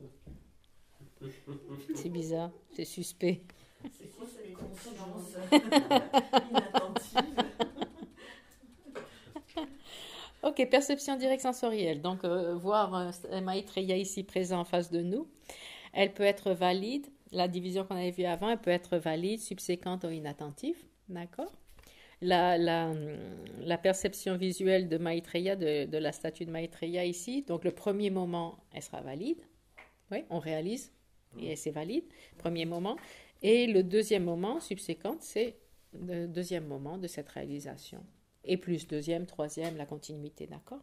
C'est bizarre, c'est suspect. C'est quoi cette conscience inattentive? Ok, perception directe sensorielle. Donc, voir Maitreya ici présent en face de nous, elle peut être valide. La division qu'on avait vue avant, elle peut être valide, subséquente ou inattentive. D'accord? La perception visuelle de Maitreya, de la statue de Maitreya ici, donc le premier moment, elle sera valide. Oui, on réalise et c'est valide, premier moment. Et le deuxième moment, subséquent, c'est le deuxième moment de cette réalisation. Et plus deuxième, troisième, la continuité, d'accord?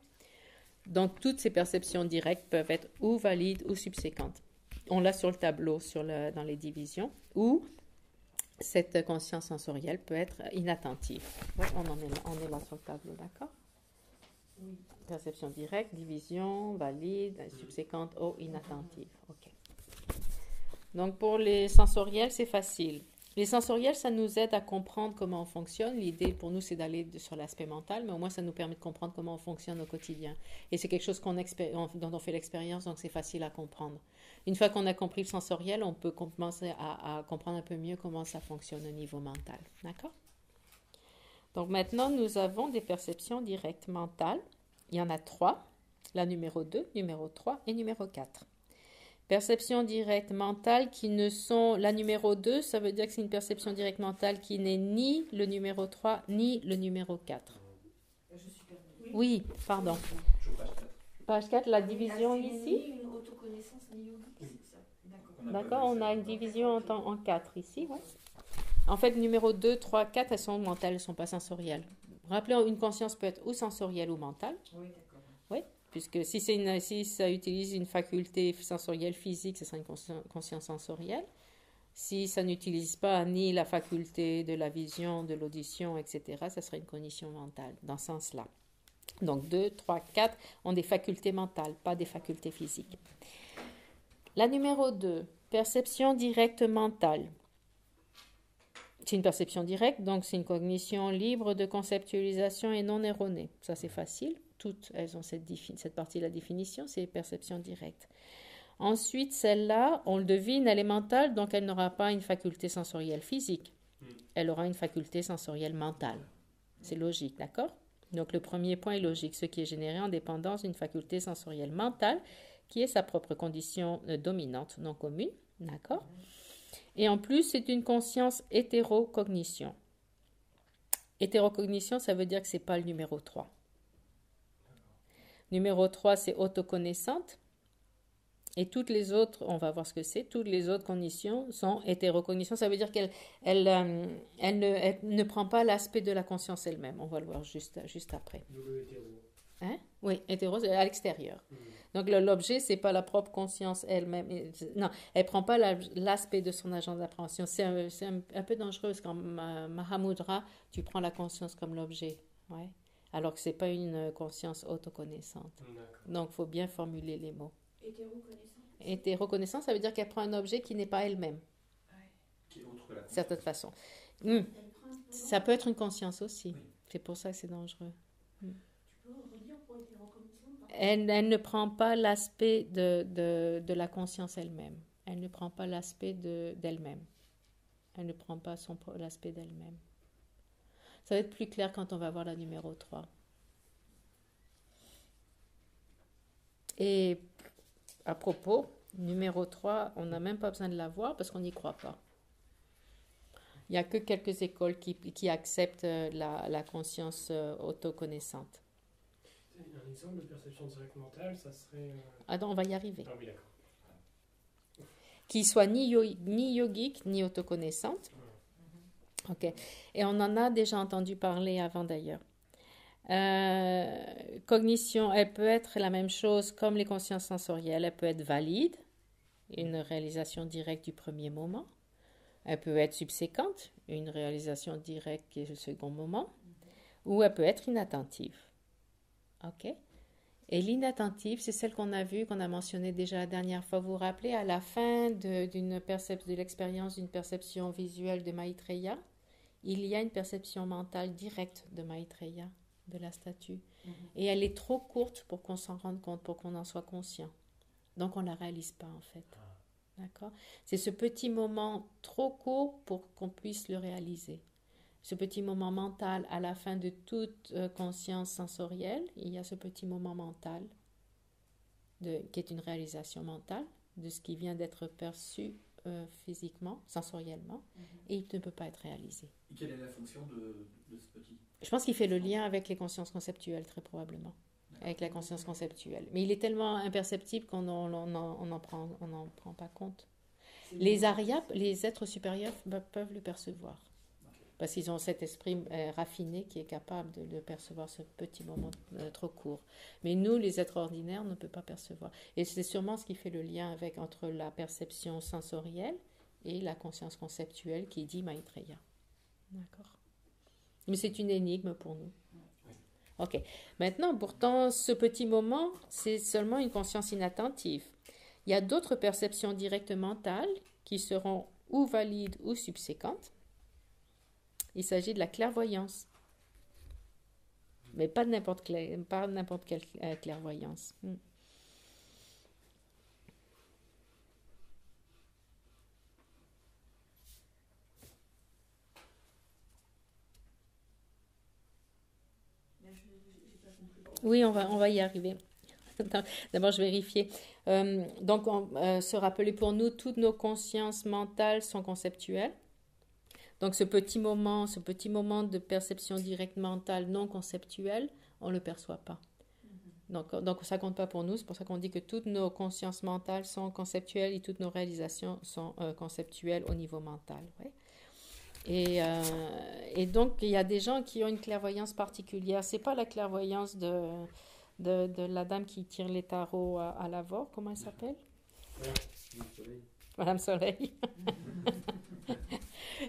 Donc, toutes ces perceptions directes peuvent être ou valides ou subséquentes. On l'a sur le tableau, dans les divisions, ou cette conscience sensorielle peut être inattentive. Ouais, on est là sur le tableau, d'accord? Oui. Perception directe, division, valide, subséquente ou inattentive. Ok. Donc, pour les sensoriels, c'est facile. Les sensoriels, ça nous aide à comprendre comment on fonctionne. L'idée pour nous, c'est d'aller sur l'aspect mental, mais au moins, ça nous permet de comprendre comment on fonctionne au quotidien. Et c'est quelque chose dont on fait l'expérience, donc c'est facile à comprendre. Une fois qu'on a compris le sensoriel, on peut commencer à comprendre un peu mieux comment ça fonctionne au niveau mental. D'accord? Donc maintenant, nous avons des perceptions directes mentales. Il y en a 3. La numéro 2, numéro 3 et numéro 4. Perception directe mentale qui ne sont... La numéro 2, ça veut dire que c'est une perception directe mentale qui n'est ni le numéro 3 ni le numéro 4. Je suis perdue. Oui, pardon. Je page 4. Page 4, la division C'est ici. ni une autoconnaissance ni yogique, c'est ça. D'accord. D'accord, on a une division en 4 ici. Ouais. En fait, numéro 2, 3, 4, elles sont mentales, elles ne sont pas sensorielles. Rappelez, une conscience peut être ou sensorielle ou mentale. Oui, d'accord. Oui, puisque si ça utilise une faculté sensorielle physique, ce sera une conscience sensorielle. Si ça n'utilise pas ni la faculté de la vision, de l'audition, etc., ça sera une cognition mentale, dans ce sens-là. Donc 2, 3, 4 ont des facultés mentales, pas des facultés physiques. La numéro 2, perception directe mentale. C'est une perception directe, donc c'est une cognition libre de conceptualisation et non erronée. Ça, c'est facile. Toutes, elles ont cette partie de la définition, c'est perception directe. Ensuite, celle-là, on le devine, elle est mentale, donc elle n'aura pas une faculté sensorielle physique. Elle aura une faculté sensorielle mentale. C'est logique, d'accord? Donc, le premier point est logique, ce qui est généré en dépendance d'une faculté sensorielle mentale, qui est sa propre condition dominante, non commune, d'accord? Et en plus, c'est une conscience hétérocognition. Hétérocognition, ça veut dire que ce n'est pas le numéro 3. Numéro 3, c'est autoconnaissante. Et toutes les autres, on va voir ce que c'est, toutes les autres cognitions sont hétérocognition. Ça veut dire qu'elle ne prend pas l'aspect de la conscience elle-même. On va le voir juste après. Le hétéro. Hein? Oui, hétéro, c'est à l'extérieur. Donc l'objet, c'est pas la propre conscience elle-même. Non, elle prend pas l'aspect de son agent d'appréhension. C'est un peu dangereux parce qu'en Mahamudra, tu prends la conscience comme l'objet. Ouais. Alors que c'est pas une conscience autoconnaissante. Donc, il faut bien formuler les mots. Hétéroconnaissance, ça veut dire qu'elle prend un objet qui n'est pas elle-même. Qui est autre que la Certaine façon. Ça peut être une conscience aussi. Oui. C'est pour ça que c'est dangereux. Tu peux redire pour hétéroconnaissance? Elle ne prend pas l'aspect de la conscience elle-même. Elle ne prend pas l'aspect d'elle-même. Elle ne prend pas l'aspect d'elle-même. Ça va être plus clair quand on va voir la numéro 3. Et à propos, numéro 3, on n'a même pas besoin de la voir parce qu'on n'y croit pas. Il n'y a que quelques écoles qui acceptent la conscience autoconnaissante. Un exemple de perception directe mentale, ça serait... Attends, on va y arriver. Ah oui, d'accord. Qui soit ni yogique, ni autoconnaissante. Ok. Et on en a déjà entendu parler avant d'ailleurs. Cognition, elle peut être la même chose comme les consciences sensorielles. Elle peut être valide, une réalisation directe du premier moment. Elle peut être subséquente, une réalisation directe qui est le second moment. Ou elle peut être inattentive. Ok. Et l'inattentive, c'est celle qu'on a vue, qu'on a mentionnée déjà la dernière fois. Vous vous rappelez, à la fin de l'expérience d'une perception visuelle de Maitreya, il y a une perception mentale directe de Maitreya, de la statue. Et elle est trop courte pour qu'on s'en rende compte, pour qu'on en soit conscient. Donc on ne la réalise pas en fait. D'accord ? C'est ce petit moment trop court pour qu'on puisse le réaliser. Ce petit moment mental, à la fin de toute conscience sensorielle, il y a ce petit moment mental qui est une réalisation mentale de ce qui vient d'être perçu physiquement, sensoriellement, et il ne peut pas être réalisé. Et quelle est la fonction de ce petit ? Je pense qu'il fait le lien avec les consciences conceptuelles, très probablement. Avec la conscience conceptuelle. Mais il est tellement imperceptible qu'on n'en prend pas compte. Les Aryas, les êtres supérieurs, peuvent le percevoir. Parce qu'ils ont cet esprit raffiné qui est capable de percevoir ce petit moment trop court. Mais nous, les êtres ordinaires, on ne peut pas percevoir. Et c'est sûrement ce qui fait le lien entre la perception sensorielle et la conscience conceptuelle qui dit Maitreya. D'accord. Mais c'est une énigme pour nous. Ok. Maintenant, pourtant, ce petit moment, c'est seulement une conscience inattentive. Il y a d'autres perceptions directes mentales qui seront ou valides ou subséquentes. Il s'agit de la clairvoyance. Mais pas n'importe quelle clairvoyance. Oui, on va y arriver. D'abord, je vérifie. Donc, se rappeler pour nous, toutes nos consciences mentales sont conceptuelles. Donc, ce petit moment de perception directe mentale non conceptuelle, on ne le perçoit pas. Donc, ça ne compte pas pour nous. C'est pour ça qu'on dit que toutes nos consciences mentales sont conceptuelles et toutes nos réalisations sont conceptuelles au niveau mental. Ouais. Et donc, il y a des gens qui ont une clairvoyance particulière. Ce n'est pas la clairvoyance de la dame qui tire les tarots à Lavore. Comment elle s'appelle ? Madame Soleil.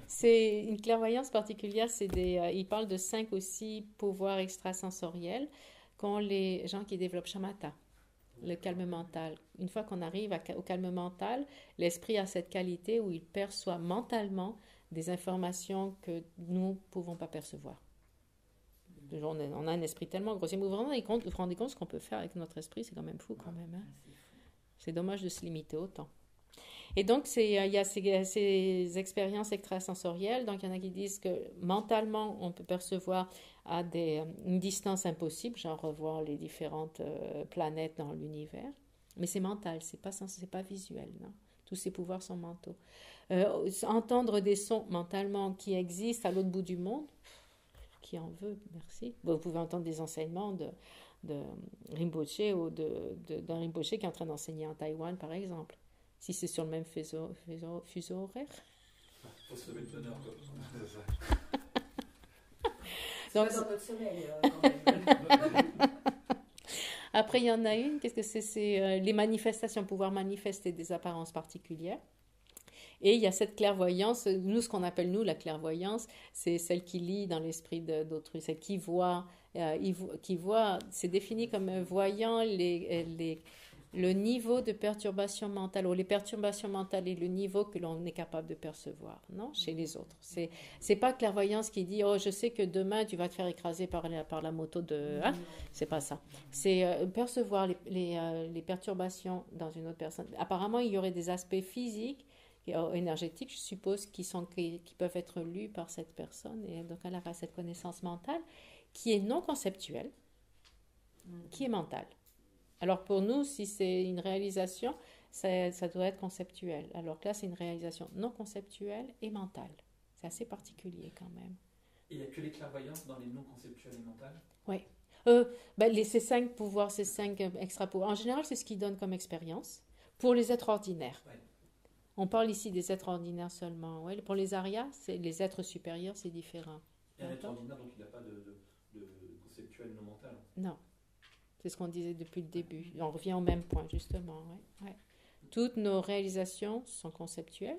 C'est une clairvoyance particulière. Il parle de 5 ou 6 pouvoirs extrasensoriels qu'ont les gens qui développent shamatha, le calme mental. Une fois qu'on arrive au calme mental, l'esprit a cette qualité où il perçoit mentalement des informations que nous ne pouvons pas percevoir. On a un esprit tellement grossier. Vous vous rendez compte ce qu'on peut faire avec notre esprit? C'est quand même fou quand même. Hein? C'est dommage de se limiter autant. Et donc, il y a ces expériences extrasensorielles. Donc, il y en a qui disent que mentalement, on peut percevoir à une distance impossible, genre revoir les différentes planètes dans l'univers. Mais c'est mental, c'est pas visuel. Non? Tous ces pouvoirs sont mentaux. Entendre des sons mentalement qui existent à l'autre bout du monde, qui en veut, merci. Vous pouvez entendre des enseignements de Rinpoche ou d'un Rinpoche qui est en train d'enseigner en Taïwan, par exemple. Si c'est sur le même fuseau horaire. Il faut se lever de bonne heure. Donc, c'est pas dans notre sommeil, quand même. Après, il y en a une, qu'est-ce que c'est les manifestations, pouvoir manifester des apparences particulières. Et il y a cette clairvoyance, nous, ce qu'on appelle, nous, la clairvoyance, c'est celle qui lit dans l'esprit d'autrui, celle qui voit, c'est défini comme voyant le niveau de perturbation mentale, ou les perturbations mentales et le niveau que l'on est capable de percevoir, non, chez les autres. C'est pas clairvoyance qui dit, oh, je sais que demain, tu vas te faire écraser par la moto de... Hein? C'est pas ça. C'est percevoir les perturbations dans une autre personne. Apparemment, il y aurait des aspects physiques et énergétiques, je suppose, qui peuvent être lus par cette personne. Et donc, elle aura cette connaissance mentale qui est non conceptuelle, qui est mentale. Alors, pour nous, si c'est une réalisation, ça doit être conceptuel. Alors que là, c'est une réalisation non conceptuelle et mentale. C'est assez particulier quand même. Et il n'y a que les clairvoyances dans les non conceptuels et mentales? Oui. Ces 5 pouvoirs, ces 5 extra pouvoirs, en général, c'est ce qu'ils donnent comme expérience pour les êtres ordinaires. Ouais. On parle ici des êtres ordinaires seulement. Ouais. Pour les arias, c'est les êtres supérieurs, c'est différent. Et un être ordinaire, donc il n'a pas de conceptuel non mental? Non. C'est ce qu'on disait depuis le début. On revient au même point, justement. Ouais. Ouais. Toutes nos réalisations sont conceptuelles.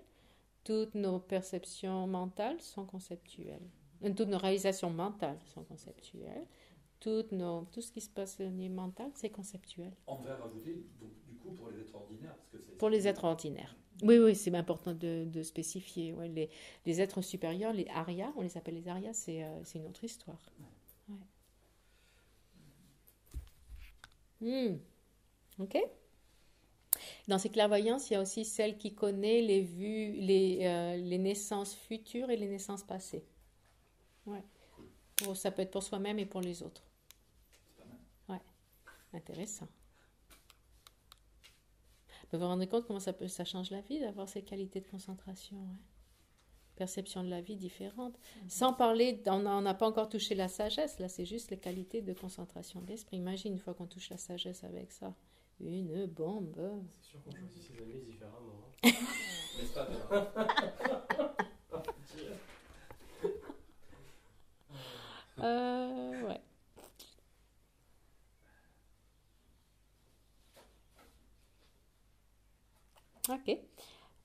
Toutes nos perceptions mentales sont conceptuelles. Toutes nos réalisations mentales sont conceptuelles. Tout ce qui se passe au niveau mental, c'est conceptuel. On va rajouter, donc, du coup, pour les êtres ordinaires. Parce que pour les êtres ordinaires. Oui, c'est important de spécifier. Ouais, les êtres supérieurs, les arias, on les appelle les arias, c'est une autre histoire. Ouais. Ok. Dans ces clairvoyances, il y a aussi celle qui connaît les vues, les naissances futures et les naissances passées. Ouais. Ça peut être pour soi-même et pour les autres. Ouais. Intéressant. Vous vous rendez compte comment ça change la vie d'avoir ces qualités de concentration, ouais. Perception de la vie différente. Sans parler, on n'a pas encore touché la sagesse, là c'est juste les qualités de concentration de l'esprit. Imagine une fois qu'on touche la sagesse avec ça. Une bombe. C'est sûr qu'on choisit ses amis différemment. N'est-ce pas, Ouais. Ok.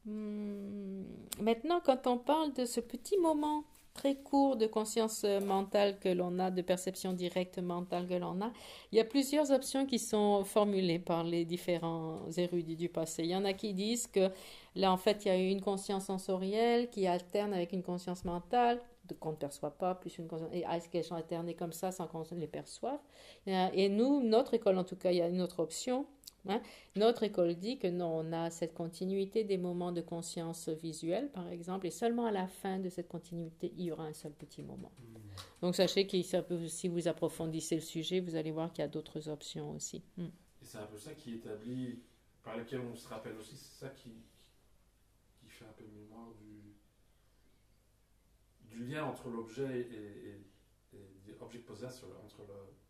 Maintenant, quand on parle de ce petit moment très court de conscience mentale que l'on a, de perception directe mentale que l'on a, il y a plusieurs options qui sont formulées par les différents érudits du passé. Il y en a qui disent que là, en fait, il y a eu une conscience sensorielle qui alterne avec une conscience mentale qu'on ne perçoit pas, plus une conscience, et est-ce qu'elles sont alternées comme ça sans qu'on les perçoive? Et nous, notre école, en tout cas, il y a une autre option. Notre école dit que non, on a cette continuité des moments de conscience visuelle, par exemple, et seulement à la fin de cette continuité, il y aura un seul petit moment. Donc sachez que si vous approfondissez le sujet, vous allez voir qu'il y a d'autres options aussi. Et c'est un peu ça qui établit, par lequel on se rappelle aussi, c'est ça qui fait un peu mémoire du lien entre l'objet et l'objet possessed, entre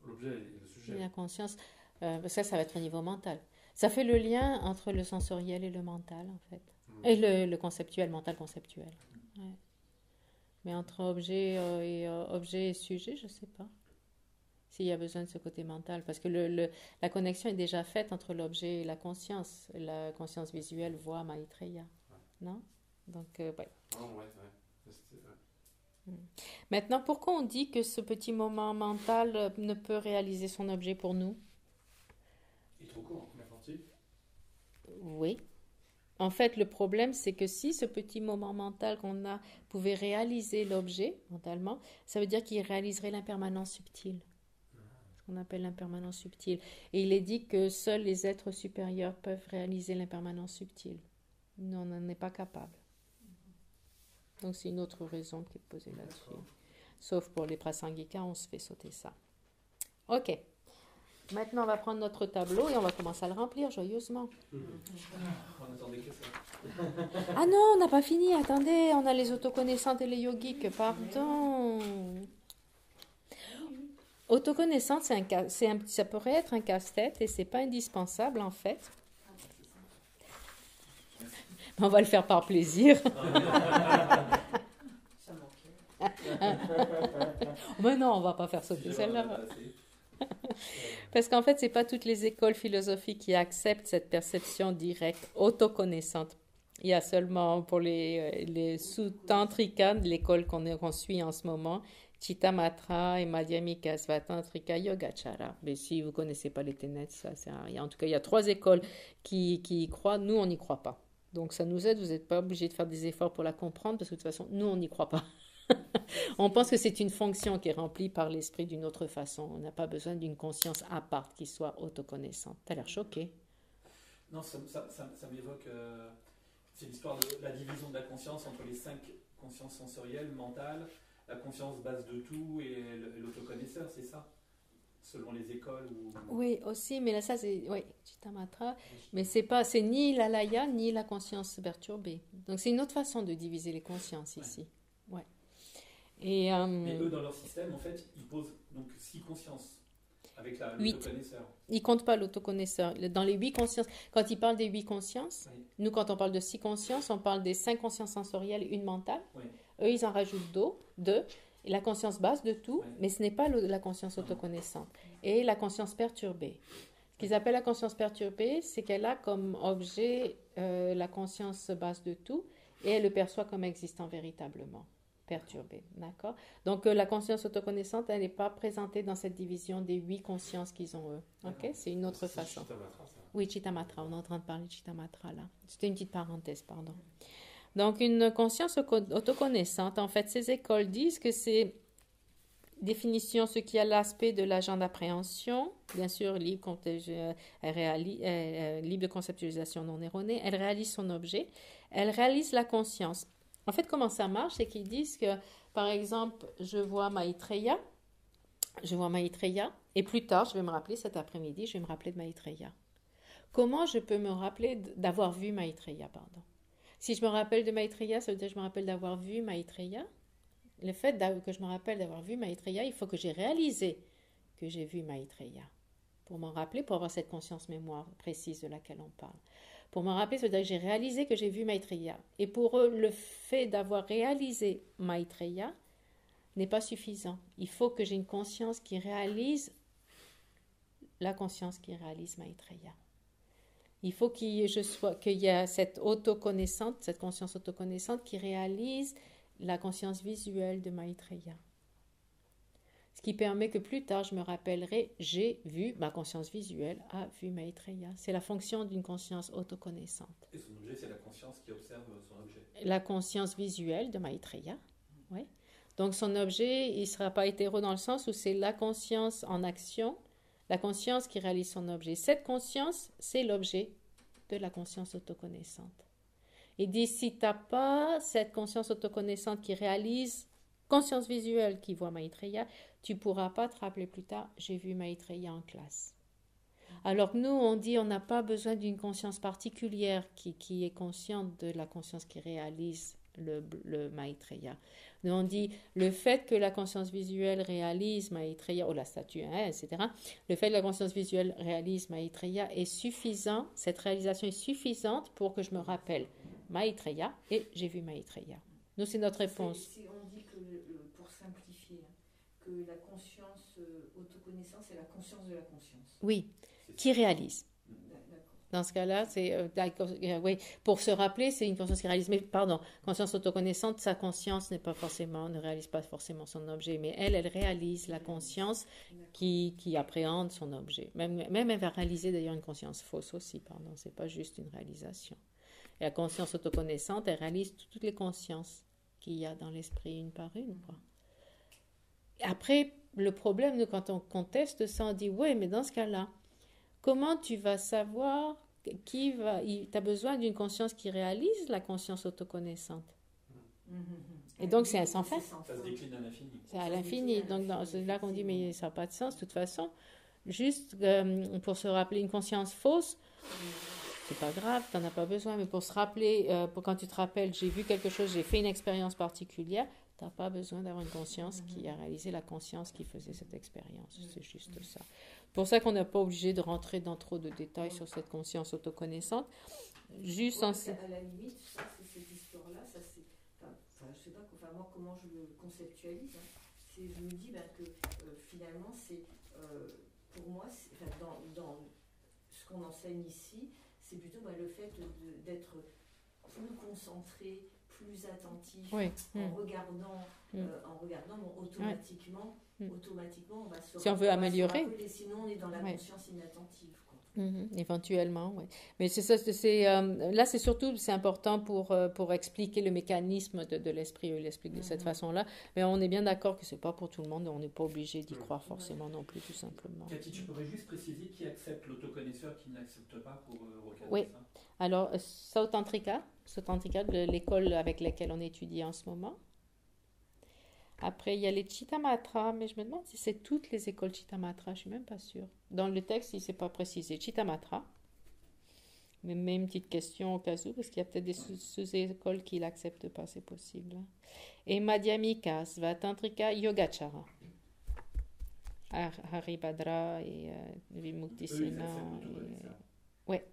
l'objet et le sujet. La conscience... ça va être au niveau mental. Ça fait le lien entre le sensoriel et le mental, en fait. Et le conceptuel, mental conceptuel. Ouais. Mais entre objet et sujet, je ne sais pas s'il y a besoin de ce côté mental. Parce que la connexion est déjà faite entre l'objet et la conscience. La conscience visuelle voit Maitreya. Non? Donc, ouais. Maintenant, pourquoi on dit que ce petit moment mental ne peut réaliser son objet pour nous? Il est trop court, la partie. Oui. En fait, le problème, c'est que si ce petit moment mental qu'on a pouvait réaliser l'objet mentalement, ça veut dire qu'il réaliserait l'impermanence subtile. Ce qu'on appelle l'impermanence subtile. Et il est dit que seuls les êtres supérieurs peuvent réaliser l'impermanence subtile. Nous, on n'en est pas capable. Donc, c'est une autre raison qui est posée là-dessus. Sauf pour les prasangikas, on se fait sauter ça. Ok. Maintenant, on va prendre notre tableau et on va commencer à le remplir joyeusement. On attendait que ça. Ah non, on n'a pas fini. Attendez, on a les autoconnaissantes et les yogiques. Pardon. Autoconnaissante, ça pourrait être un casse-tête et c'est pas indispensable en fait. On va le faire par plaisir. Mais non, on va pas faire sauter celle-là. Parce qu'en fait, c'est pas toutes les écoles philosophiques qui acceptent cette perception directe, autoconnaissante. Il y a seulement pour les sous-tantrika, l'école qu'on suit en ce moment, Chittamatra et Madhyamika Svatantrika Yogachara. Mais si vous ne connaissez pas les ténèbres, ça sert à rien. En tout cas, il y a 3 écoles qui y croient. Nous, on n'y croit pas. Donc, ça nous aide. Vous n'êtes pas obligé de faire des efforts pour la comprendre parce que de toute façon, nous, on n'y croit pas. On pense que c'est une fonction qui est remplie par l'esprit d'une autre façon. On n'a pas besoin d'une conscience à part qui soit autoconnaissante. T'as l'air choqué. Non, ça m'évoque... c'est l'histoire de la division de la conscience entre les 5 consciences sensorielles, mentales, la conscience base de tout et l'autoconnaisseur, c'est ça? Selon les écoles ou... Oui, aussi, mais là, ça, c'est... Oui, Chittamatra. Mais c'est ni la laya, ni la conscience perturbée. Donc, c'est une autre façon de diviser les consciences ici. Ouais. Mais eux, dans leur système, en fait, ils posent donc 6 consciences avec l'autoconnaisseur. Ils ne comptent pas l'autoconnaisseur. Dans les 8 consciences, quand ils parlent des 8 consciences, nous, quand on parle de 6 consciences, on parle des 5 consciences sensorielles et une mentale. Eux, ils en rajoutent 2. La conscience basse de tout, mais ce n'est pas la conscience autoconnaissante. Et la conscience perturbée. Ce qu'ils appellent la conscience perturbée, c'est qu'elle a comme objet la conscience basse de tout et elle le perçoit comme existant véritablement. Perturbée, d'accord? Donc, la conscience autoconnaissante, elle n'est pas présentée dans cette division des 8 consciences qu'ils ont eux. Ok? C'est une autre façon. Chittamatra, ça. Oui, Chittamatra, on est en train de parler de Chittamatra là. C'était une petite parenthèse, pardon. Donc, une conscience autoconnaissante, en fait, ces écoles disent que c'est définition, ce qui a l'aspect de l'agent d'appréhension, bien sûr, libre de conceptualisation non erronée, elle réalise son objet, elle réalise la conscience. En fait, comment ça marche, c'est qu'ils disent que, par exemple, je vois Maitreya, et plus tard, je vais me rappeler cet après-midi, je vais me rappeler de Maitreya. Comment je peux me rappeler d'avoir vu Maitreya, pardon? Si je me rappelle de Maitreya, ça veut dire que je me rappelle d'avoir vu Maitreya. Le fait que je me rappelle d'avoir vu Maitreya, il faut que j'ai réalisé que j'ai vu Maitreya. Pour m'en rappeler, pour avoir cette conscience mémoire précise de laquelle on parle. Pour m'en rappeler, ça veut dire que j'ai réalisé que j'ai vu Maitreya. Et pour eux, le fait d'avoir réalisé Maitreya n'est pas suffisant. Il faut que j'ai une conscience qui réalise la conscience qui réalise Maitreya. Il faut qu'il y ait cette autoconnaissante, cette conscience autoconnaissante qui réalise la conscience visuelle de Maitreya. Ce qui permet que plus tard, je me rappellerai, j'ai vu, ma conscience visuelle a vu Maitreya. C'est la fonction d'une conscience autoconnaissante. Et son objet, c'est la conscience qui observe son objet. La conscience visuelle de Maitreya, oui. Donc son objet, il ne sera pas hétéro dans le sens où c'est la conscience en action, la conscience qui réalise son objet. Cette conscience, c'est l'objet de la conscience autoconnaissante. Il dit, si tu n'as pas cette conscience autoconnaissante qui réalise, conscience visuelle qui voit Maitreya, tu ne pourras pas te rappeler plus tard, j'ai vu Maitreya en classe. Alors que nous, on dit, on n'a pas besoin d'une conscience particulière qui est consciente de la conscience qui réalise le Maitreya. Nous, on dit, le fait que la conscience visuelle réalise Maitreya, ou la statue, etc., le fait que la conscience visuelle réalise Maitreya est suffisant, cette réalisation est suffisante pour que je me rappelle Maitreya et j'ai vu Maitreya. Nous, c'est notre réponse. On dit que, pour simplifier, que la conscience autoconnaissance, c'est la conscience de la conscience. Oui, qui réalise. Dans ce cas-là, c'est oui, pour se rappeler, c'est une conscience qui réalise. Mais pardon, conscience autoconnaissante, sa conscience ne réalise pas forcément son objet, mais elle réalise la conscience qui appréhende son objet. Même elle va réaliser d'ailleurs une conscience fausse aussi, pardon, c'est pas juste une réalisation. Et la conscience autoconnaissante, elle réalise toutes les consciences qu'il y a dans l'esprit une par une, quoi. Après, le problème, quand on conteste ça, on dit, oui, mais dans ce cas-là, comment tu vas savoir tu as besoin d'une conscience qui réalise la conscience autoconnaissante. Et donc, c'est un sans fin. Ça se décline à l'infini. C'est à l'infini. Donc, c'est là qu'on dit, mais ça n'a pas de sens, de toute façon. Juste pour se rappeler une conscience fausse, c'est pas grave, tu n'en as pas besoin. Mais pour se rappeler, quand tu te rappelles, j'ai vu quelque chose, j'ai fait une expérience particulière, tu n'as pas besoin d'avoir une conscience qui a réalisé la conscience qui faisait cette expérience. C'est juste ça. C'est pour ça qu'on n'est pas obligé de rentrer dans trop de détails sur cette conscience autoconnaissante. Juste à la limite, ça, c'est cette histoire-là, ça c'est... je sais pas moi, comment je le conceptualise. Je me dis que finalement, c'est pour moi, dans ce qu'on enseigne ici, c'est plutôt le fait d'être plus concentré, plus attentif, en regardant, automatiquement, on va se si on veut améliorer. Sinon, on est dans la conscience inattentive. Éventuellement, oui. Mais c'est ça, là, c'est important pour expliquer le mécanisme de l'esprit. Il l'explique de cette façon-là. Mais on est bien d'accord que c'est pas pour tout le monde. On n'est pas obligé d'y croire forcément non plus, tout simplement. Cathy, tu pourrais juste préciser qui accepte l'autoconnaisseur, qui n'accepte pas pour recadrer oui. ça? Alors, Sautantrika, de l'école avec laquelle on étudie en ce moment. Après, il y a les Chittamatra, mais je me demande si c'est toutes les écoles Chittamatra, je ne suis même pas sûre. Dans le texte, il ne s'est pas précisé. Chittamatra, Mais une petite question au cas où, parce qu'il y a peut-être des sous-écoles qui l'acceptent pas, c'est possible. Et Madhyamika, Svatantrika, Yogachara. Haribhadra et Vimuktisena. Ouais.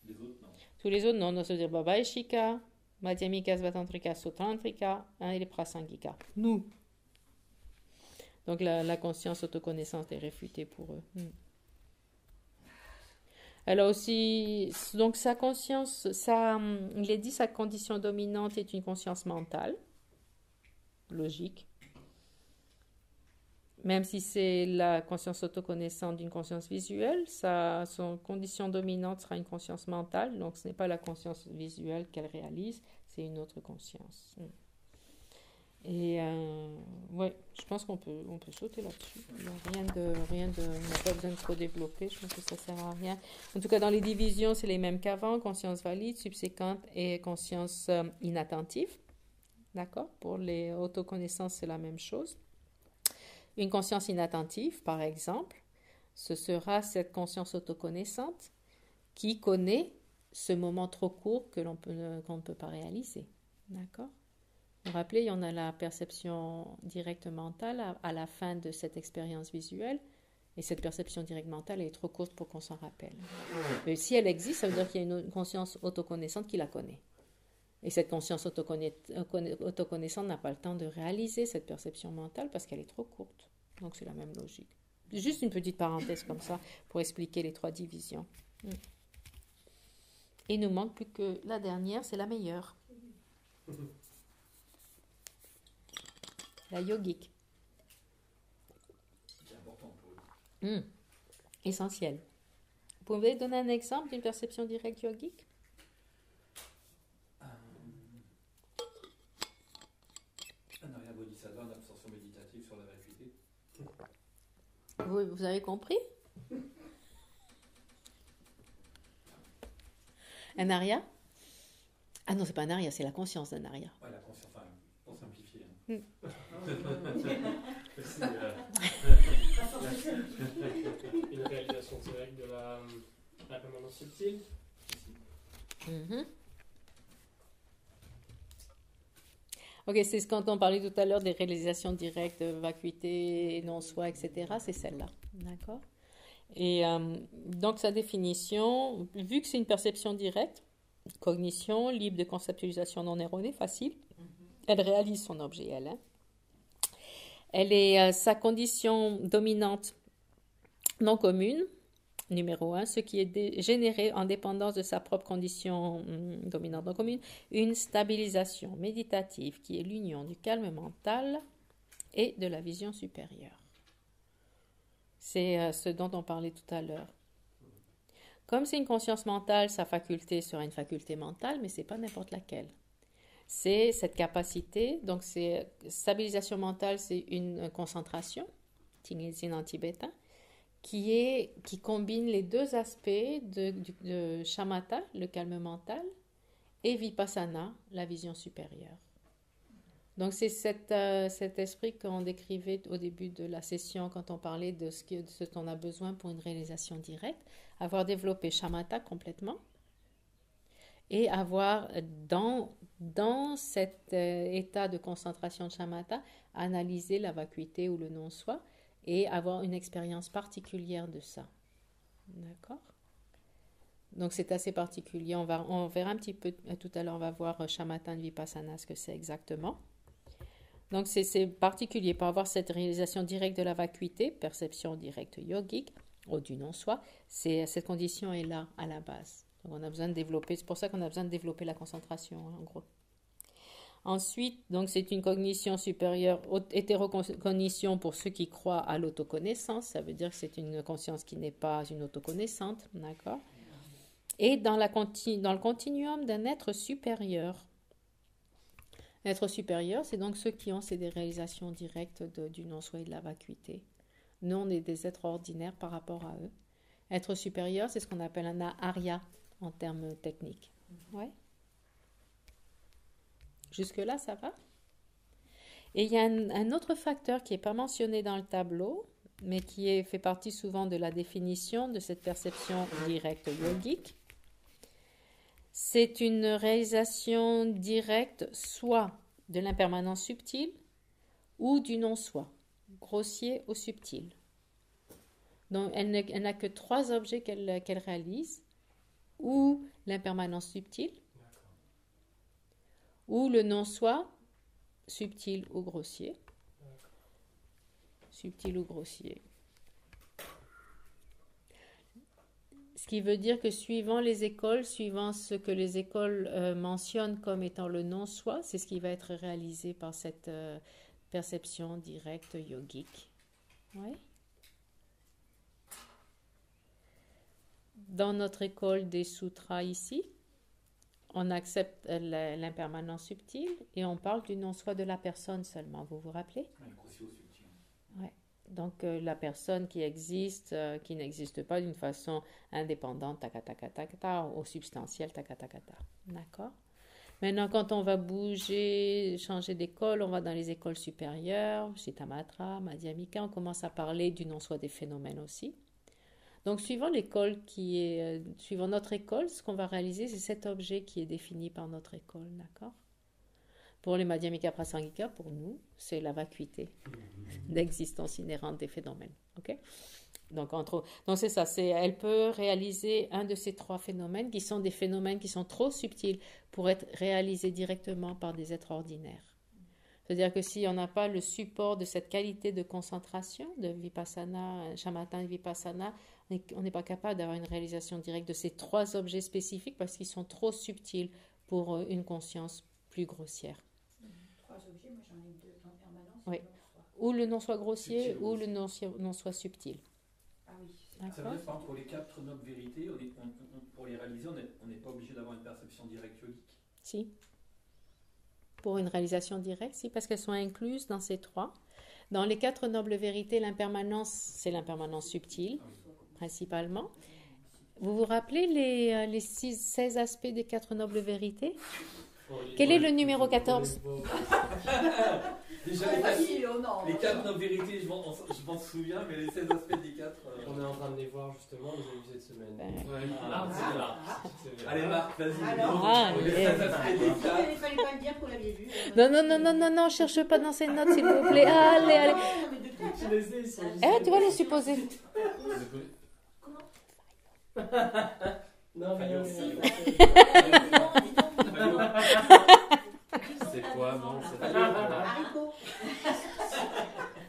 Les autres, non. Tous les autres, non. On se dire Bhabaishika, Madhyamika, Svatantrika, Sutantrika, et les Prasangika. Nous. Donc la conscience autoconnaissance est réfutée pour eux. Alors aussi, donc sa conscience, il est dit sa condition dominante est une conscience mentale, logique. Même si c'est la conscience autoconnaissante d'une conscience visuelle, son condition dominante sera une conscience mentale, donc ce n'est pas la conscience visuelle qu'elle réalise, c'est une autre conscience. Et ouais, je pense qu'on peut sauter là-dessus. Il n'y a rien de, on n'a pas besoin de trop développer, je pense que ça ne sert à rien. En tout cas, dans les divisions, c'est les mêmes qu'avant, conscience valide, subséquente et conscience inattentive. D'accord? Pour les autoconnaissances, c'est la même chose. Une conscience inattentive, par exemple, ce sera cette conscience autoconnaissante qui connaît ce moment trop court qu'on ne peut pas réaliser. D'accord? Vous vous rappelez, il y en a la perception directe mentale à la fin de cette expérience visuelle. Et cette perception directe mentale est trop courte pour qu'on s'en rappelle. Mais si elle existe, ça veut dire qu'il y a une conscience autoconnaissante qui la connaît. Et cette conscience autoconnaissante n'a pas le temps de réaliser cette perception mentale parce qu'elle est trop courte. Donc c'est la même logique. Juste une petite parenthèse comme ça pour expliquer les 3 divisions. Et il nous manque plus que la dernière, c'est la meilleure. La yogique. C'est important pour eux. Essentiel. Vous pouvez donner un exemple d'une perception directe yogique? Anarya Bodhisattva, une absorption méditative sur la vacuité. Vous avez compris? Un Arya? Ah non, c'est pas un Arya, c'est la conscience d'un Arya. Ouais, la conscience, enfin, pour simplifier. Une réalisation directe de la permanence subtile. Ok, c'est quand on parlait tout à l'heure des réalisations directes, vacuité, non-soi, etc. C'est celle-là, d'accord? Et donc sa définition, vu que c'est une perception directe, cognition, libre de conceptualisation non erronée, facile, elle réalise son objet, elle. Elle est sa condition dominante non commune, numéro 1, ce qui est généré en dépendance de sa propre condition dominante non commune, une stabilisation méditative qui est l'union du calme mental et de la vision supérieure. C'est ce dont on parlait tout à l'heure. Comme c'est une conscience mentale, sa faculté sera une faculté mentale, mais ce n'est pas n'importe laquelle. C'est cette capacité, donc c'est stabilisation mentale, c'est une concentration, Tingezin en tibétain, qui combine les 2 aspects de shamatha, le calme mental, et vipassana, la vision supérieure. Donc c'est cet esprit qu'on décrivait au début de la session quand on parlait de ce dont on a besoin pour une réalisation directe, avoir développé shamatha complètement et avoir dans cet état de concentration de shamatha analysé la vacuité ou le non-soi et avoir une expérience particulière de ça. D'accord? Donc c'est assez particulier. On verra un petit peu tout à l'heure, on va voir shamatha et vipassana, ce que c'est exactement. Donc c'est particulier pour avoir cette réalisation directe de la vacuité, perception directe yogique, ou du non-soi. Cette condition est là à la base. Donc on a besoin de développer, c'est pour ça qu'on a besoin de développer la concentration, en gros. Ensuite, donc c'est une cognition supérieure, hétérocognition pour ceux qui croient à l'autoconnaissance. Ça veut dire que c'est une conscience qui n'est pas une autoconnaissante, d'accord? Et dans le continuum d'un être supérieur. L'être supérieur, c'est donc ceux qui ont des réalisations directes du non-soi et de la vacuité. Nous, on est des êtres ordinaires par rapport à eux. Être supérieur, c'est ce qu'on appelle un arya en termes techniques. Ouais. Jusque-là, ça va? Et il y a un autre facteur qui n'est pas mentionné dans le tableau, mais qui fait partie souvent de la définition de cette perception directe yogique. c'est une réalisation directe soit de l'impermanence subtile ou du non-soi, grossier ou subtil. Donc, elle n'a que 3 objets qu'elle réalise, ou l'impermanence subtile, ou le non-soi, subtil ou grossier. Subtil ou grossier. Ce qui veut dire que suivant les écoles, suivant ce que les écoles mentionnent comme étant le non-soi, c'est ce qui va être réalisé par cette perception directe yogique. Ouais. Dans notre école des sutras ici, on accepte l'impermanence subtile et on parle du non-soi de la personne seulement. Vous vous rappelez? Ouais. Donc, la personne qui existe, qui n'existe pas d'une façon indépendante, ta, au substantiel, ta. D'accord? Maintenant, quand on va bouger, changer d'école, on va dans les écoles supérieures, Shittamatra, Madhyamika, on commence à parler du non-soi des phénomènes aussi. Donc, suivant suivant notre école, ce qu'on va réaliser, c'est cet objet qui est défini par notre école, d'accord? Pour les Madhyamika Prasangika, pour nous, c'est la vacuité d'existence inhérente des phénomènes, ok? Donc, c'est ça, elle peut réaliser un de ces 3 phénomènes qui sont des phénomènes qui sont trop subtils pour être réalisés directement par des êtres ordinaires. C'est-à-dire que si on n'a pas le support de cette qualité de concentration, de Vipassana, Shamatha et Vipassana, on n'est pas capable d'avoir une réalisation directe de ces 3 objets spécifiques parce qu'ils sont trop subtils pour une conscience plus grossière. 3 objets, moi j'en ai 2, l'impermanence oui. et le non-soi. Ou le non-soi grossier Subtil, ou le non-soi subtil. Ah oui. Ça veut dire par exemple, pour les 4 nobles vérités, pour les réaliser, on n'est pas obligé d'avoir une perception directe yogique. Si. Pour une réalisation directe, si, parce qu'elles sont incluses dans ces 3. Dans les 4 nobles vérités, l'impermanence, c'est l'impermanence subtile, principalement. Vous vous rappelez les 16 aspects des 4 nobles vérités? Quel est le numéro 14? Déjà, les 4 nobles vérités, je m'en souviens, mais les 16 aspects des 4... On est en train de les voir justement, vous avez vu cette semaine. C'est là. Allez Marc, vas-y. Il fallait pas le dire qu'on l'avait vu. Non, cherche pas dans ces notes, s'il vous plaît. Allez. Tu les ai, ils sont juste... Tu vas les supposer. Non, mais C'est quoi, non?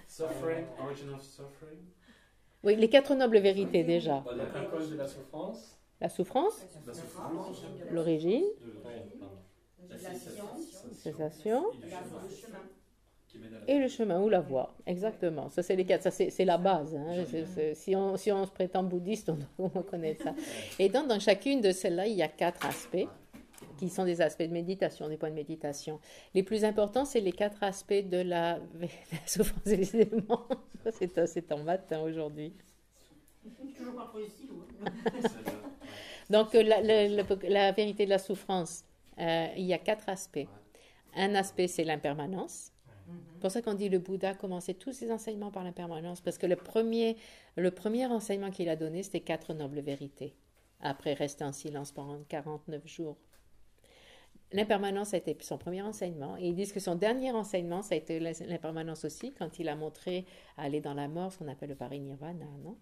Suffering, original suffering. Oui, les 4 nobles vérités déjà. la cause de la souffrance. La souffrance, l'origine, La cessation chemin. et le chemin ou la voie. Exactement. Ça, c'est les 4. Ça, c'est la base. Hein. Si on se prétend bouddhiste, on connaît ça. Et donc, dans chacune de celles-là, il y a 4 aspects qui sont des aspects de méditation, des points de méditation. Les plus importants, c'est les 4 aspects de la souffrance, décidément. C'est en matin aujourd'hui. Toujours pas trop les stylos. Donc, la vérité de la souffrance, il y a 4 aspects. Un aspect, c'est l'impermanence. C'est pour ça qu'on dit le Bouddha commençait tous ses enseignements par l'impermanence, parce que le premier enseignement qu'il a donné, c'était 4 nobles vérités. Après, rester en silence pendant 49 jours. L'impermanence a été son premier enseignement, et ils disent que son dernier enseignement, ça a été l'impermanence aussi, quand il a montré aller dans la mort, ce qu'on appelle le parinirvana, non?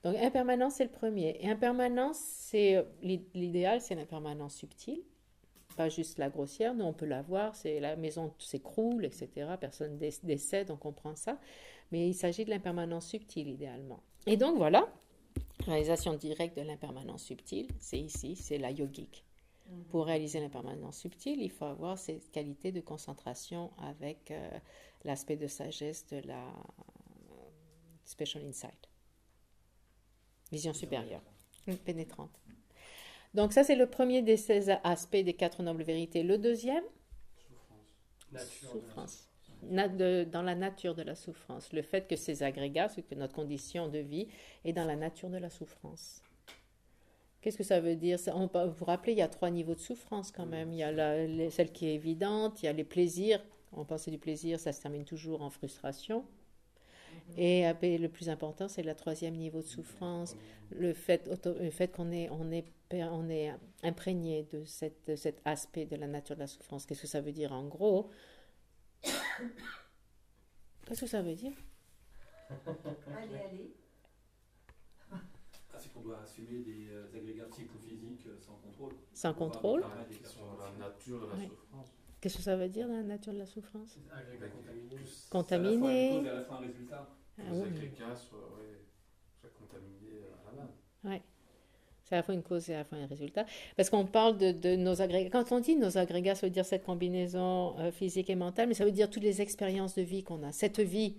Donc, impermanence, c'est le premier. Et impermanence, c'est l'idéal, c'est l'impermanence subtile, pas juste la grossière. Nous, on peut la voir, c'est la maison s'écroule, etc. Personne décède, on comprend ça. Mais il s'agit de l'impermanence subtile, idéalement. Et donc, voilà, réalisation directe de l'impermanence subtile, c'est ici, c'est la yogique. Pour réaliser l'impermanence subtile, il faut avoir cette qualité de concentration avec l'aspect de sagesse de la special insight. Vision supérieure, pénétrante. Donc ça, c'est le premier des 16 aspects des 4 nobles vérités. Le deuxième, souffrance. Dans la nature de la souffrance. Le fait que ces agrégats, que notre condition de vie est dans la nature de la souffrance. Qu'est-ce que ça veut dire? Vous vous rappelez, il y a 3 niveaux de souffrance quand même. Il y a celle qui est évidente, il y a les plaisirs. On pense du plaisir, ça se termine toujours en frustration. Et le plus important, c'est le 3e niveau de souffrance. Le fait qu'on est on est imprégné de cet aspect de la nature de la souffrance. Qu'est-ce que ça veut dire en gros? Qu'est-ce que ça veut dire? Allez. C'est qu'on doit assumer des agrégats psychophysiques sans contrôle. Sans contrôle. Sur la nature de la souffrance. Qu'est-ce que ça veut dire, la nature de la souffrance? Agrégats contaminés. Contaminé. À la fin, un résultat. Les agrégats soient contaminés à la base. Oui. C'est à la fois une cause et à la fois un résultat. Parce qu'on parle de nos agrégats. Quand on dit nos agrégats, ça veut dire cette combinaison physique et mentale, mais ça veut dire toutes les expériences de vie qu'on a. Cette vie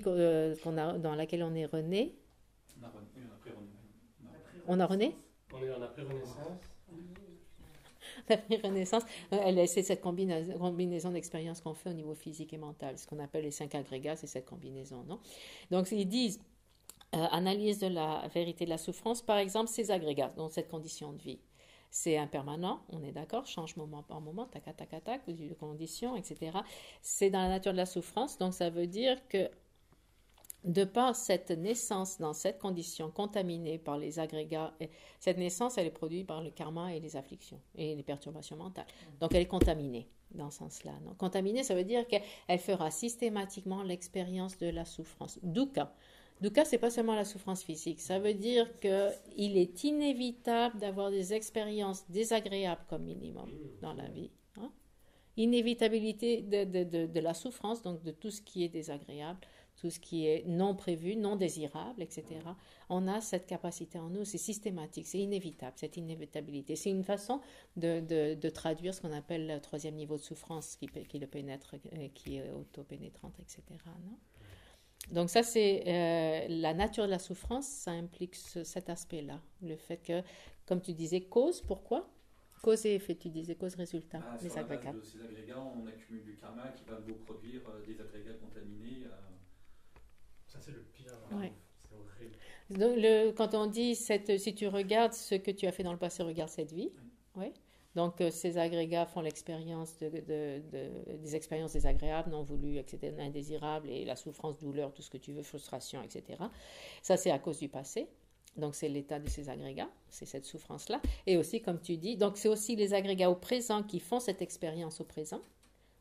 qu'on a, dans laquelle on est rené. On a rené? On est en après-renaissance. L'après-renaissance, c'est cette combinaison d'expériences qu'on fait au niveau physique et mental. Ce qu'on appelle les 5 agrégats, c'est cette combinaison, non? Donc, ils disent, analyse de la vérité de la souffrance, par exemple, ces agrégats, donc cette condition de vie. C'est impermanent, on est d'accord, change moment par moment, tac, de conditions, etc. C'est dans la nature de la souffrance, donc ça veut dire que de par cette naissance dans cette condition contaminée par les agrégats, cette naissance, elle est produite par le karma et les afflictions et les perturbations mentales. Donc, elle est contaminée dans ce sens-là. Donc, contaminée, ça veut dire qu'elle fera systématiquement l'expérience de la souffrance. Dukkha. Dukkha, ce n'est pas seulement la souffrance physique. Ça veut dire qu'il est inévitable d'avoir des expériences désagréables comme minimum dans la vie. Hein? Inévitabilité de la souffrance, donc de tout ce qui est désagréable, tout ce qui est non prévu, non désirable, etc. On a cette capacité en nous, c'est systématique, c'est inévitable, cette inévitabilité. C'est une façon de traduire ce qu'on appelle le 3e niveau de souffrance qui le pénètre, qui est auto-pénétrante, etc. Non? Donc ça, c'est la nature de la souffrance, ça implique cet aspect-là. Le fait que, comme tu disais, cause, pourquoi? Cause et effet, tu disais cause-résultat, les agrégats. Sur la base de ces agrégats, on accumule du karma qui va vous produire des agrégats contaminés. Ça, c'est le pire. Ouais. C'est horrible. Donc, quand on dit, si tu regardes ce que tu as fait dans le passé, regarde cette vie. Oui. Donc, ces agrégats font l'expérience des expériences désagréables, non voulues, etc., indésirables, et la souffrance, douleur, tout ce que tu veux, frustration, etc. Ça, c'est à cause du passé. Donc, c'est l'état de ces agrégats, c'est cette souffrance-là. Et aussi, comme tu dis, donc c'est aussi les agrégats au présent qui font cette expérience au présent.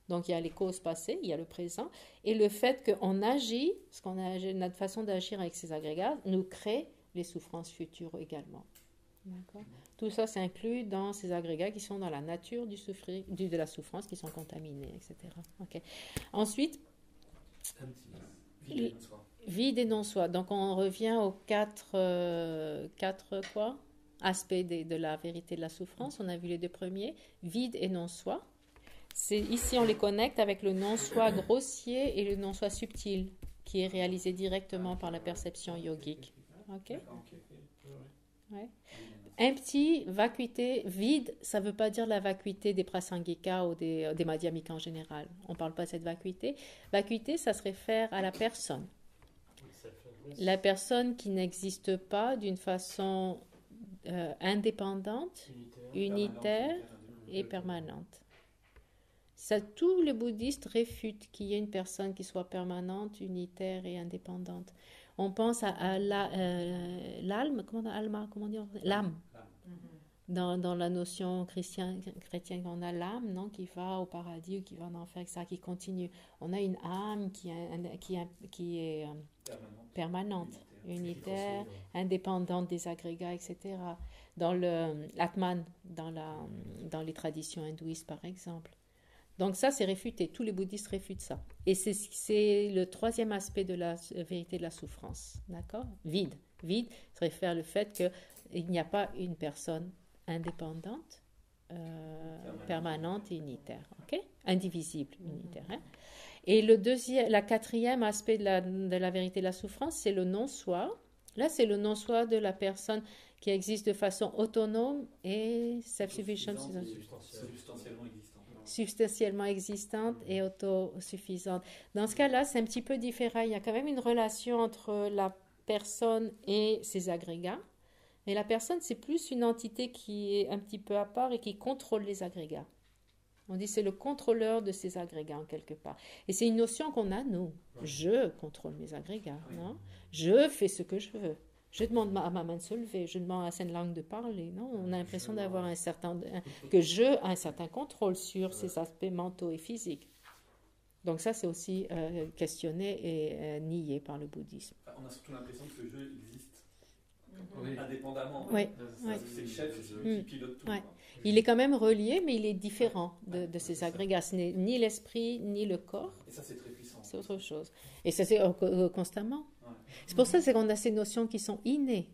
Donc, il y a les causes passées, il y a le présent. Et le fait qu'on agit, notre façon d'agir avec ces agrégats, nous crée les souffrances futures également. D'accord? Tout ça, c'est inclus dans ces agrégats qui sont dans la nature de la souffrance, qui sont contaminés, etc. Okay. Ensuite, vide et non-soi. Donc, on revient aux quatre aspects de la vérité de la souffrance. On a vu les 2 premiers, vide et non-soi. Ici, on les connecte avec le non-soi grossier et le non-soi subtil, qui est réalisé directement par la perception yogique. Ok? Ouais. Empty, vacuité, vide, ça ne veut pas dire la vacuité des prasangika ou des madhyamikas en général. On ne parle pas de cette vacuité. Vacuité, ça se réfère à la personne. La personne qui n'existe pas d'une façon indépendante, unitaire et permanente. Ça, tous les bouddhistes réfutent qu'il y ait une personne qui soit permanente, unitaire et indépendante. On pense à l'âme, comment dire, l'âme. Dans la notion chrétienne qu'on a l'âme, non, qui va au paradis ou qui va en enfer, etc., qui continue. On a une âme qui est permanente, unitaire, indépendante des agrégats, etc. Dans l'Atman, dans les traditions hindouistes, par exemple. Donc ça, c'est réfuté. Tous les bouddhistes réfutent ça. Et c'est le 3e aspect de la vérité de la souffrance. D'accord? Vide. Vide se réfère au fait qu'il n'y a pas une personne indépendante, permanente et unitaire. Okay? Indivisible, unitaire. Hein? Et la 4e aspect de la vérité de la souffrance, c'est le non-soi. Là, c'est le non-soi de la personne qui existe de façon autonome et substantiellement existante et autosuffisante. Dans ce cas-là, c'est un petit peu différent. Il y a quand même une relation entre la personne et ses agrégats. Mais la personne, c'est plus une entité qui est un petit peu à part et qui contrôle les agrégats. On dit c'est le contrôleur de ces agrégats en quelque part. Et c'est une notion qu'on a, nous. Je contrôle mes agrégats. Non? Je fais ce que je veux. Je demande à ma main de se lever, je demande à cette langue de parler. Non, on a l'impression Je d'avoir vois. un certain contrôle sur ces aspects mentaux et physiques. Donc ça, c'est aussi questionné et nié par le bouddhisme. On a surtout l'impression que le jeu existe Oui. indépendamment. Oui. C'est le chef, c'est celui qui pilote tout. Ouais. quoi. Il est quand même relié, mais il est différent de ces agrégats. Ce n'est ni l'esprit, ni le corps, Et ça, c'est très puissant. c'est autre chose. Et ça, c'est constamment. Ouais. C'est pour ça qu'on a ces notions qui sont innées.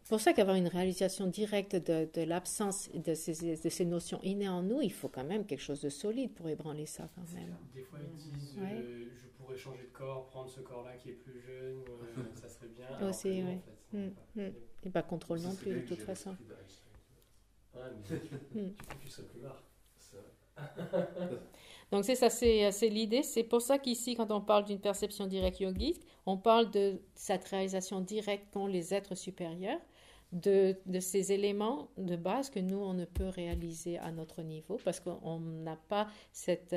C'est pour ça qu'avoir une réalisation directe de l'absence de ces notions innées en nous, il faut quand même quelque chose de solide pour ébranler ça quand même. Des fois, ils disent Ouais. je pourrais changer de corps, prendre ce corps-là qui est plus jeune, ça serait bien. Aussi, alors que non, ouais. en fait, ça va pas. Et pas contrôle Ça, non c'est plus, de bien que toute j'ai façon. l'esprit d'Einstein. Ouais, mais du coup, tu serais plus marre. C'est vrai. Donc c'est ça, c'est l'idée. C'est pour ça qu'ici, quand on parle d'une perception directe yogique, on parle de cette réalisation directe qu'ont les êtres supérieurs, de ces éléments de base que nous, on ne peut réaliser à notre niveau parce qu'on n'a pas cette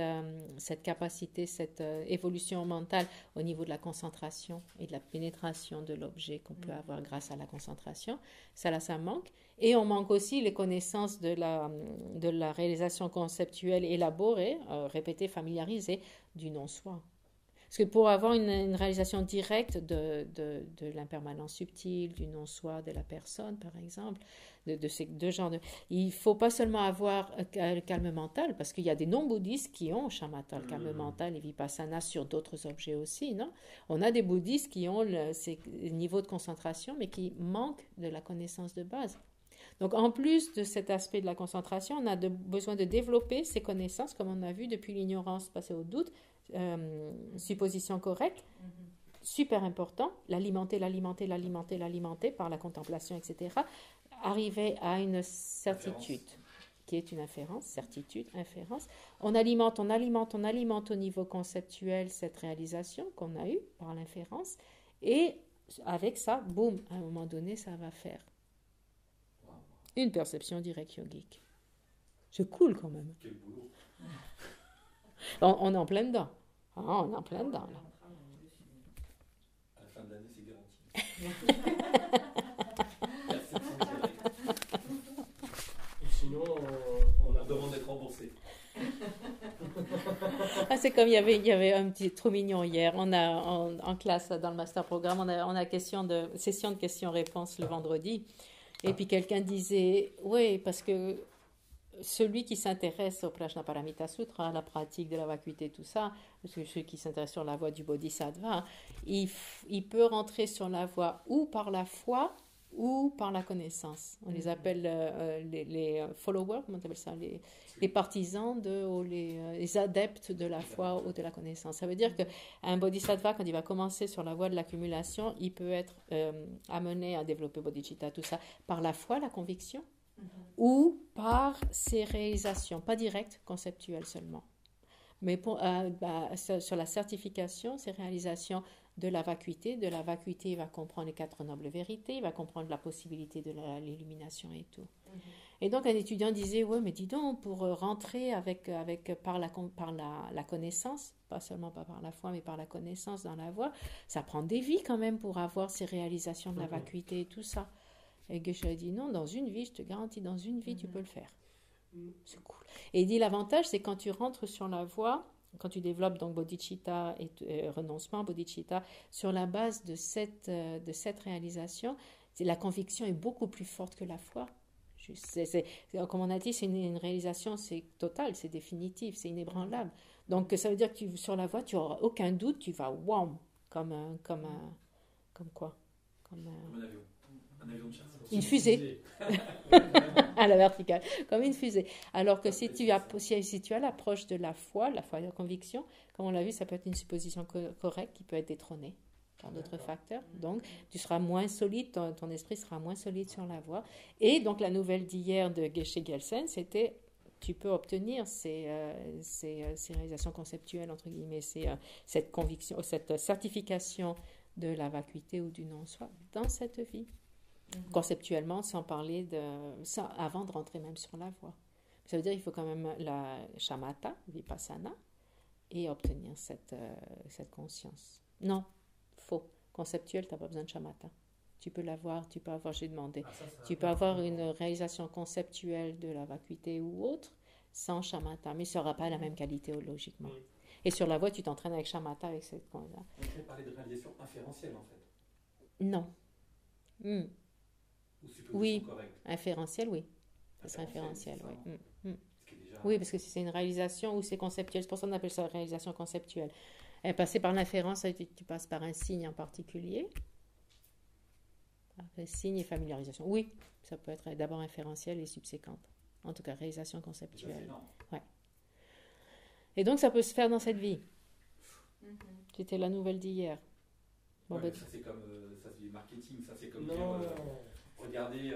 capacité, cette évolution mentale au niveau de la concentration et de la pénétration de l'objet qu'on peut avoir grâce à la concentration. Ça, là, ça manque. Et on manque aussi les connaissances de la réalisation conceptuelle élaborée, répétée, familiarisée du non-soi. Parce que pour avoir une réalisation directe de l'impermanence subtile, du non-soi de la personne, par exemple, de ces deux genres il ne faut pas seulement avoir le calme mental, parce qu'il y a des non-bouddhistes qui ont shamatha, le calme mental et vipassana sur d'autres objets aussi, non? On a des bouddhistes qui ont ces niveaux de concentration, mais qui manquent de la connaissance de base. Donc, en plus de cet aspect de la concentration, on a besoin de développer ces connaissances, comme on a vu depuis l'ignorance passer au doute, supposition correcte, super important, l'alimenter par la contemplation, etc. Arriver à une certitude, qui est une inférence, certitude, inférence. On alimente au niveau conceptuel cette réalisation qu'on a eue par l'inférence, et avec ça, boum, à un moment donné, ça va faire une perception directe yogique. C'est cool quand même. Quel boulot. On est en plein dedans. Ah, on est en plein dedans, là. À la fin de l'année, c'est garanti. Perception directe. Et sinon, On leur demande d'être remboursé. Ah, c'est comme il y avait un petit trop mignon hier. On a en classe dans le master programme, on a session de questions-réponses le vendredi. Et puis quelqu'un disait, oui, parce que celui qui s'intéresse au Prajnaparamita Sutra, à la pratique de la vacuité, tout ça, celui qui s'intéresse sur la voie du Bodhisattva, il peut rentrer sur la voie ou par la foi ou par la connaissance. On les appelle les followers, comment on appelle ça, les partisans ou les adeptes de la foi ou de la connaissance. Ça veut dire qu'un bodhisattva, quand il va commencer sur la voie de l'accumulation, il peut être amené à développer bodhicitta, tout ça, par la foi, la conviction, ou par ses réalisations, pas directes, conceptuelles seulement. Mais sur la certification, ces réalisations de la vacuité, il va comprendre les 4 nobles vérités, il va comprendre la possibilité de l'illumination et tout. Et donc un étudiant disait, ouais, mais dis donc, pour rentrer par la connaissance, pas seulement pas par la foi, mais par la connaissance dans la voie, ça prend des vies quand même pour avoir ces réalisations de la vacuité et tout ça. Et Geshe a dit, non, dans une vie, je te garantis, dans une vie, tu peux le faire. C'est cool. Et il dit, l'avantage, c'est quand tu rentres sur la voie, quand tu développes donc bodhicitta et renoncement, bodhicitta, sur la base de cette réalisation, la conviction est beaucoup plus forte que la foi. Comme on a dit, c'est une réalisation, c'est total, c'est définitif, c'est inébranlable. Donc ça veut dire que sur la voie, tu n'auras aucun doute, tu vas wham, comme quoi? Comme un avion. Un avion de chasse. Une fusée. À la verticale, comme une fusée. Alors que si tu as l'approche de la foi et la conviction, comme on l'a vu, ça peut être une supposition correcte qui peut être détrônée par d'autres facteurs. Donc, tu seras moins solide, ton esprit sera moins solide sur la voie. Et donc, la nouvelle d'hier de Geshe Gelsen, c'était tu peux obtenir ces réalisations conceptuelles, entre guillemets, cette conviction, cette certification de la vacuité ou du non-soi dans cette vie. Conceptuellement, sans parler avant de rentrer même sur la voie. Ça veut dire qu'il faut quand même la shamatha, vipassana, et obtenir cette conscience. Non, faux. Conceptuel, tu n'as pas besoin de shamatha. Tu peux l'avoir, tu peux avoir, j'ai demandé. Ah, ça Tu peux avoir une réalisation conceptuelle de la vacuité ou autre sans shamatha, mais ça n'aura pas la même qualité logiquement. Et sur la voie, tu t'entraînes avec shamatha, avec cette là. On peut parler de réalisation inférentielle en fait. Non. Ou supposition Oui, correcte. inférentielle, oui. Ça serait inférentiel, c'est ça, oui. hein. Ce qui est déjà- Oui, parce que si c'est une réalisation ou c'est conceptuel, c'est pour ça qu'on appelle ça réalisation conceptuelle. Passer par l'inférence, tu passes par un signe en particulier. Après, signe et familiarisation. Oui, ça peut être d'abord inférentiel et subséquente. En tout cas, réalisation Déjà, c'est conceptuelle. énorme. Et donc, ça peut se faire dans cette vie. C'était la nouvelle d'hier. Bon, Ouais, ben, mais ça c'est comme ça c'est du marketing, ça c'est comme Non. dire regardez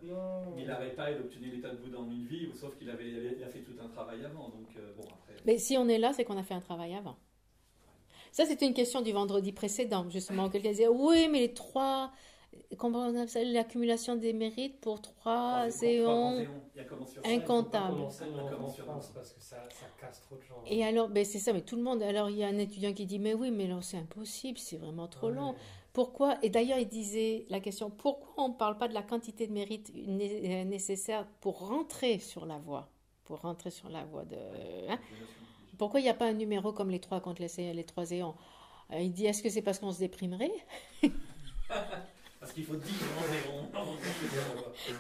Non. il n'avait pas obtenu l'état de Bouddha en une vie, sauf qu'il a fait tout un travail avant, donc bon après. mais si on est là, c'est qu'on a fait un travail avant. Ça, c'était une question du vendredi précédent, justement. Quelqu'un disait, oui, mais les trois, comment on appelle ça, l'accumulation des mérites pour trois éons. Il y a comment sur Incontable. Il faut pas commencer Comment en sur France parce que ça casse trop de gens. Et alors, ben c'est ça, mais tout le monde. Alors, il y a un étudiant qui dit, mais oui, mais là, c'est impossible, c'est vraiment trop long. Pourquoi? Et d'ailleurs, il disait la question, pourquoi on ne parle pas de la quantité de mérite nécessaire pour rentrer sur la voie? Pour rentrer sur la voie de. Hein? Pourquoi il n'y a pas un numéro comme les trois contre les trois éons? Il dit, est-ce que c'est parce qu'on se déprimerait? Parce qu'il faut 10 grands éons.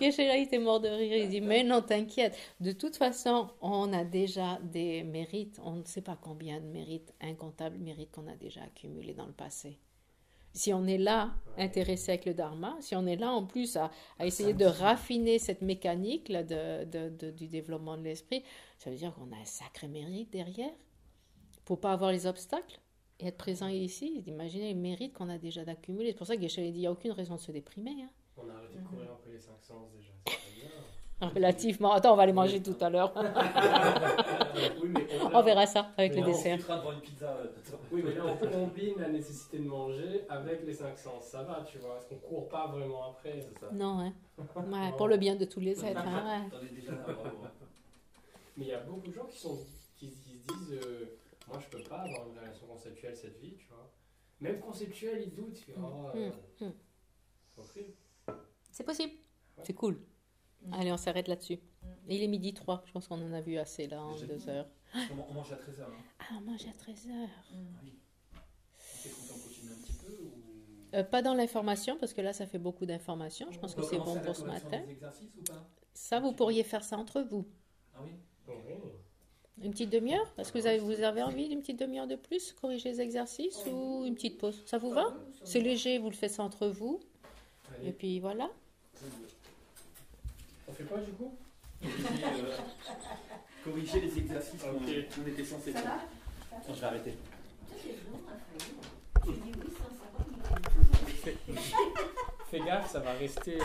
Yeshua, il était mort de rire. Il dit, mais non, t'inquiète. De toute façon, on a déjà des mérites. On ne sait pas combien de mérites, incomptables mérites qu'on a déjà accumulés dans le passé. Si on est là, intéressé avec le Dharma, si on est là en plus à essayer de raffiner cette mécanique là, du développement de l'esprit, ça veut dire qu'on a un sacré mérite derrière. Pour ne pas avoir les obstacles et être présent ici, imaginez les mérites qu'on a déjà d'accumuler. C'est pour ça que Geshe dit, il n'y a aucune raison de se déprimer. Hein. On a arrêté de courir un peu les 5 sens déjà, c'est très bien. Relativement. Attends, on va les manger tout à l'heure. Oui, mais On verra ça avec le non, dessert. Tu seras devant une pizza. Oui, mais là, on combine la nécessité de manger avec les 5 sens. Ça va, tu vois. Est-ce qu'on court pas vraiment après? C'est ça. Non, hein. Ouais, pour le bien de tous les êtres. Hein, ouais. T'en es déjà là, bravo. Mais il y a beaucoup de gens qui se disent moi, je peux pas avoir une relation conceptuelle cette vie, tu vois. Même conceptuelle, ils doutent. Tu vois. C'est horrible. C'est possible. C'est cool. Allez, on s'arrête là-dessus. Et il est 12h03. Je pense qu'on en a vu assez là en 2 heures. On mange à 13h. Hein. Ah, on mange à 13h. Oui. On continue un petit peu ou... Pas dans l'information, parce que là, ça fait beaucoup d'informations. Je pense que c'est bon pour ce matin. Des exercices ou pas? Ça, vous pourriez faire ça entre vous. Ah oui. Une petite demi-heure? Est-ce que vous avez envie d'une petite demi-heure de plus? Corriger les exercices ou une petite pause? Ça vous va? C'est léger, vous le faites ça entre vous. Allez. Et puis voilà. On fait quoi du coup? Corriger les exercices Ok. qu'on était censés Ça faire. va? Non, je vais arrêter. C'est vraiment infaillible. Tu dis oui sans savoir. Fais gaffe, ça va rester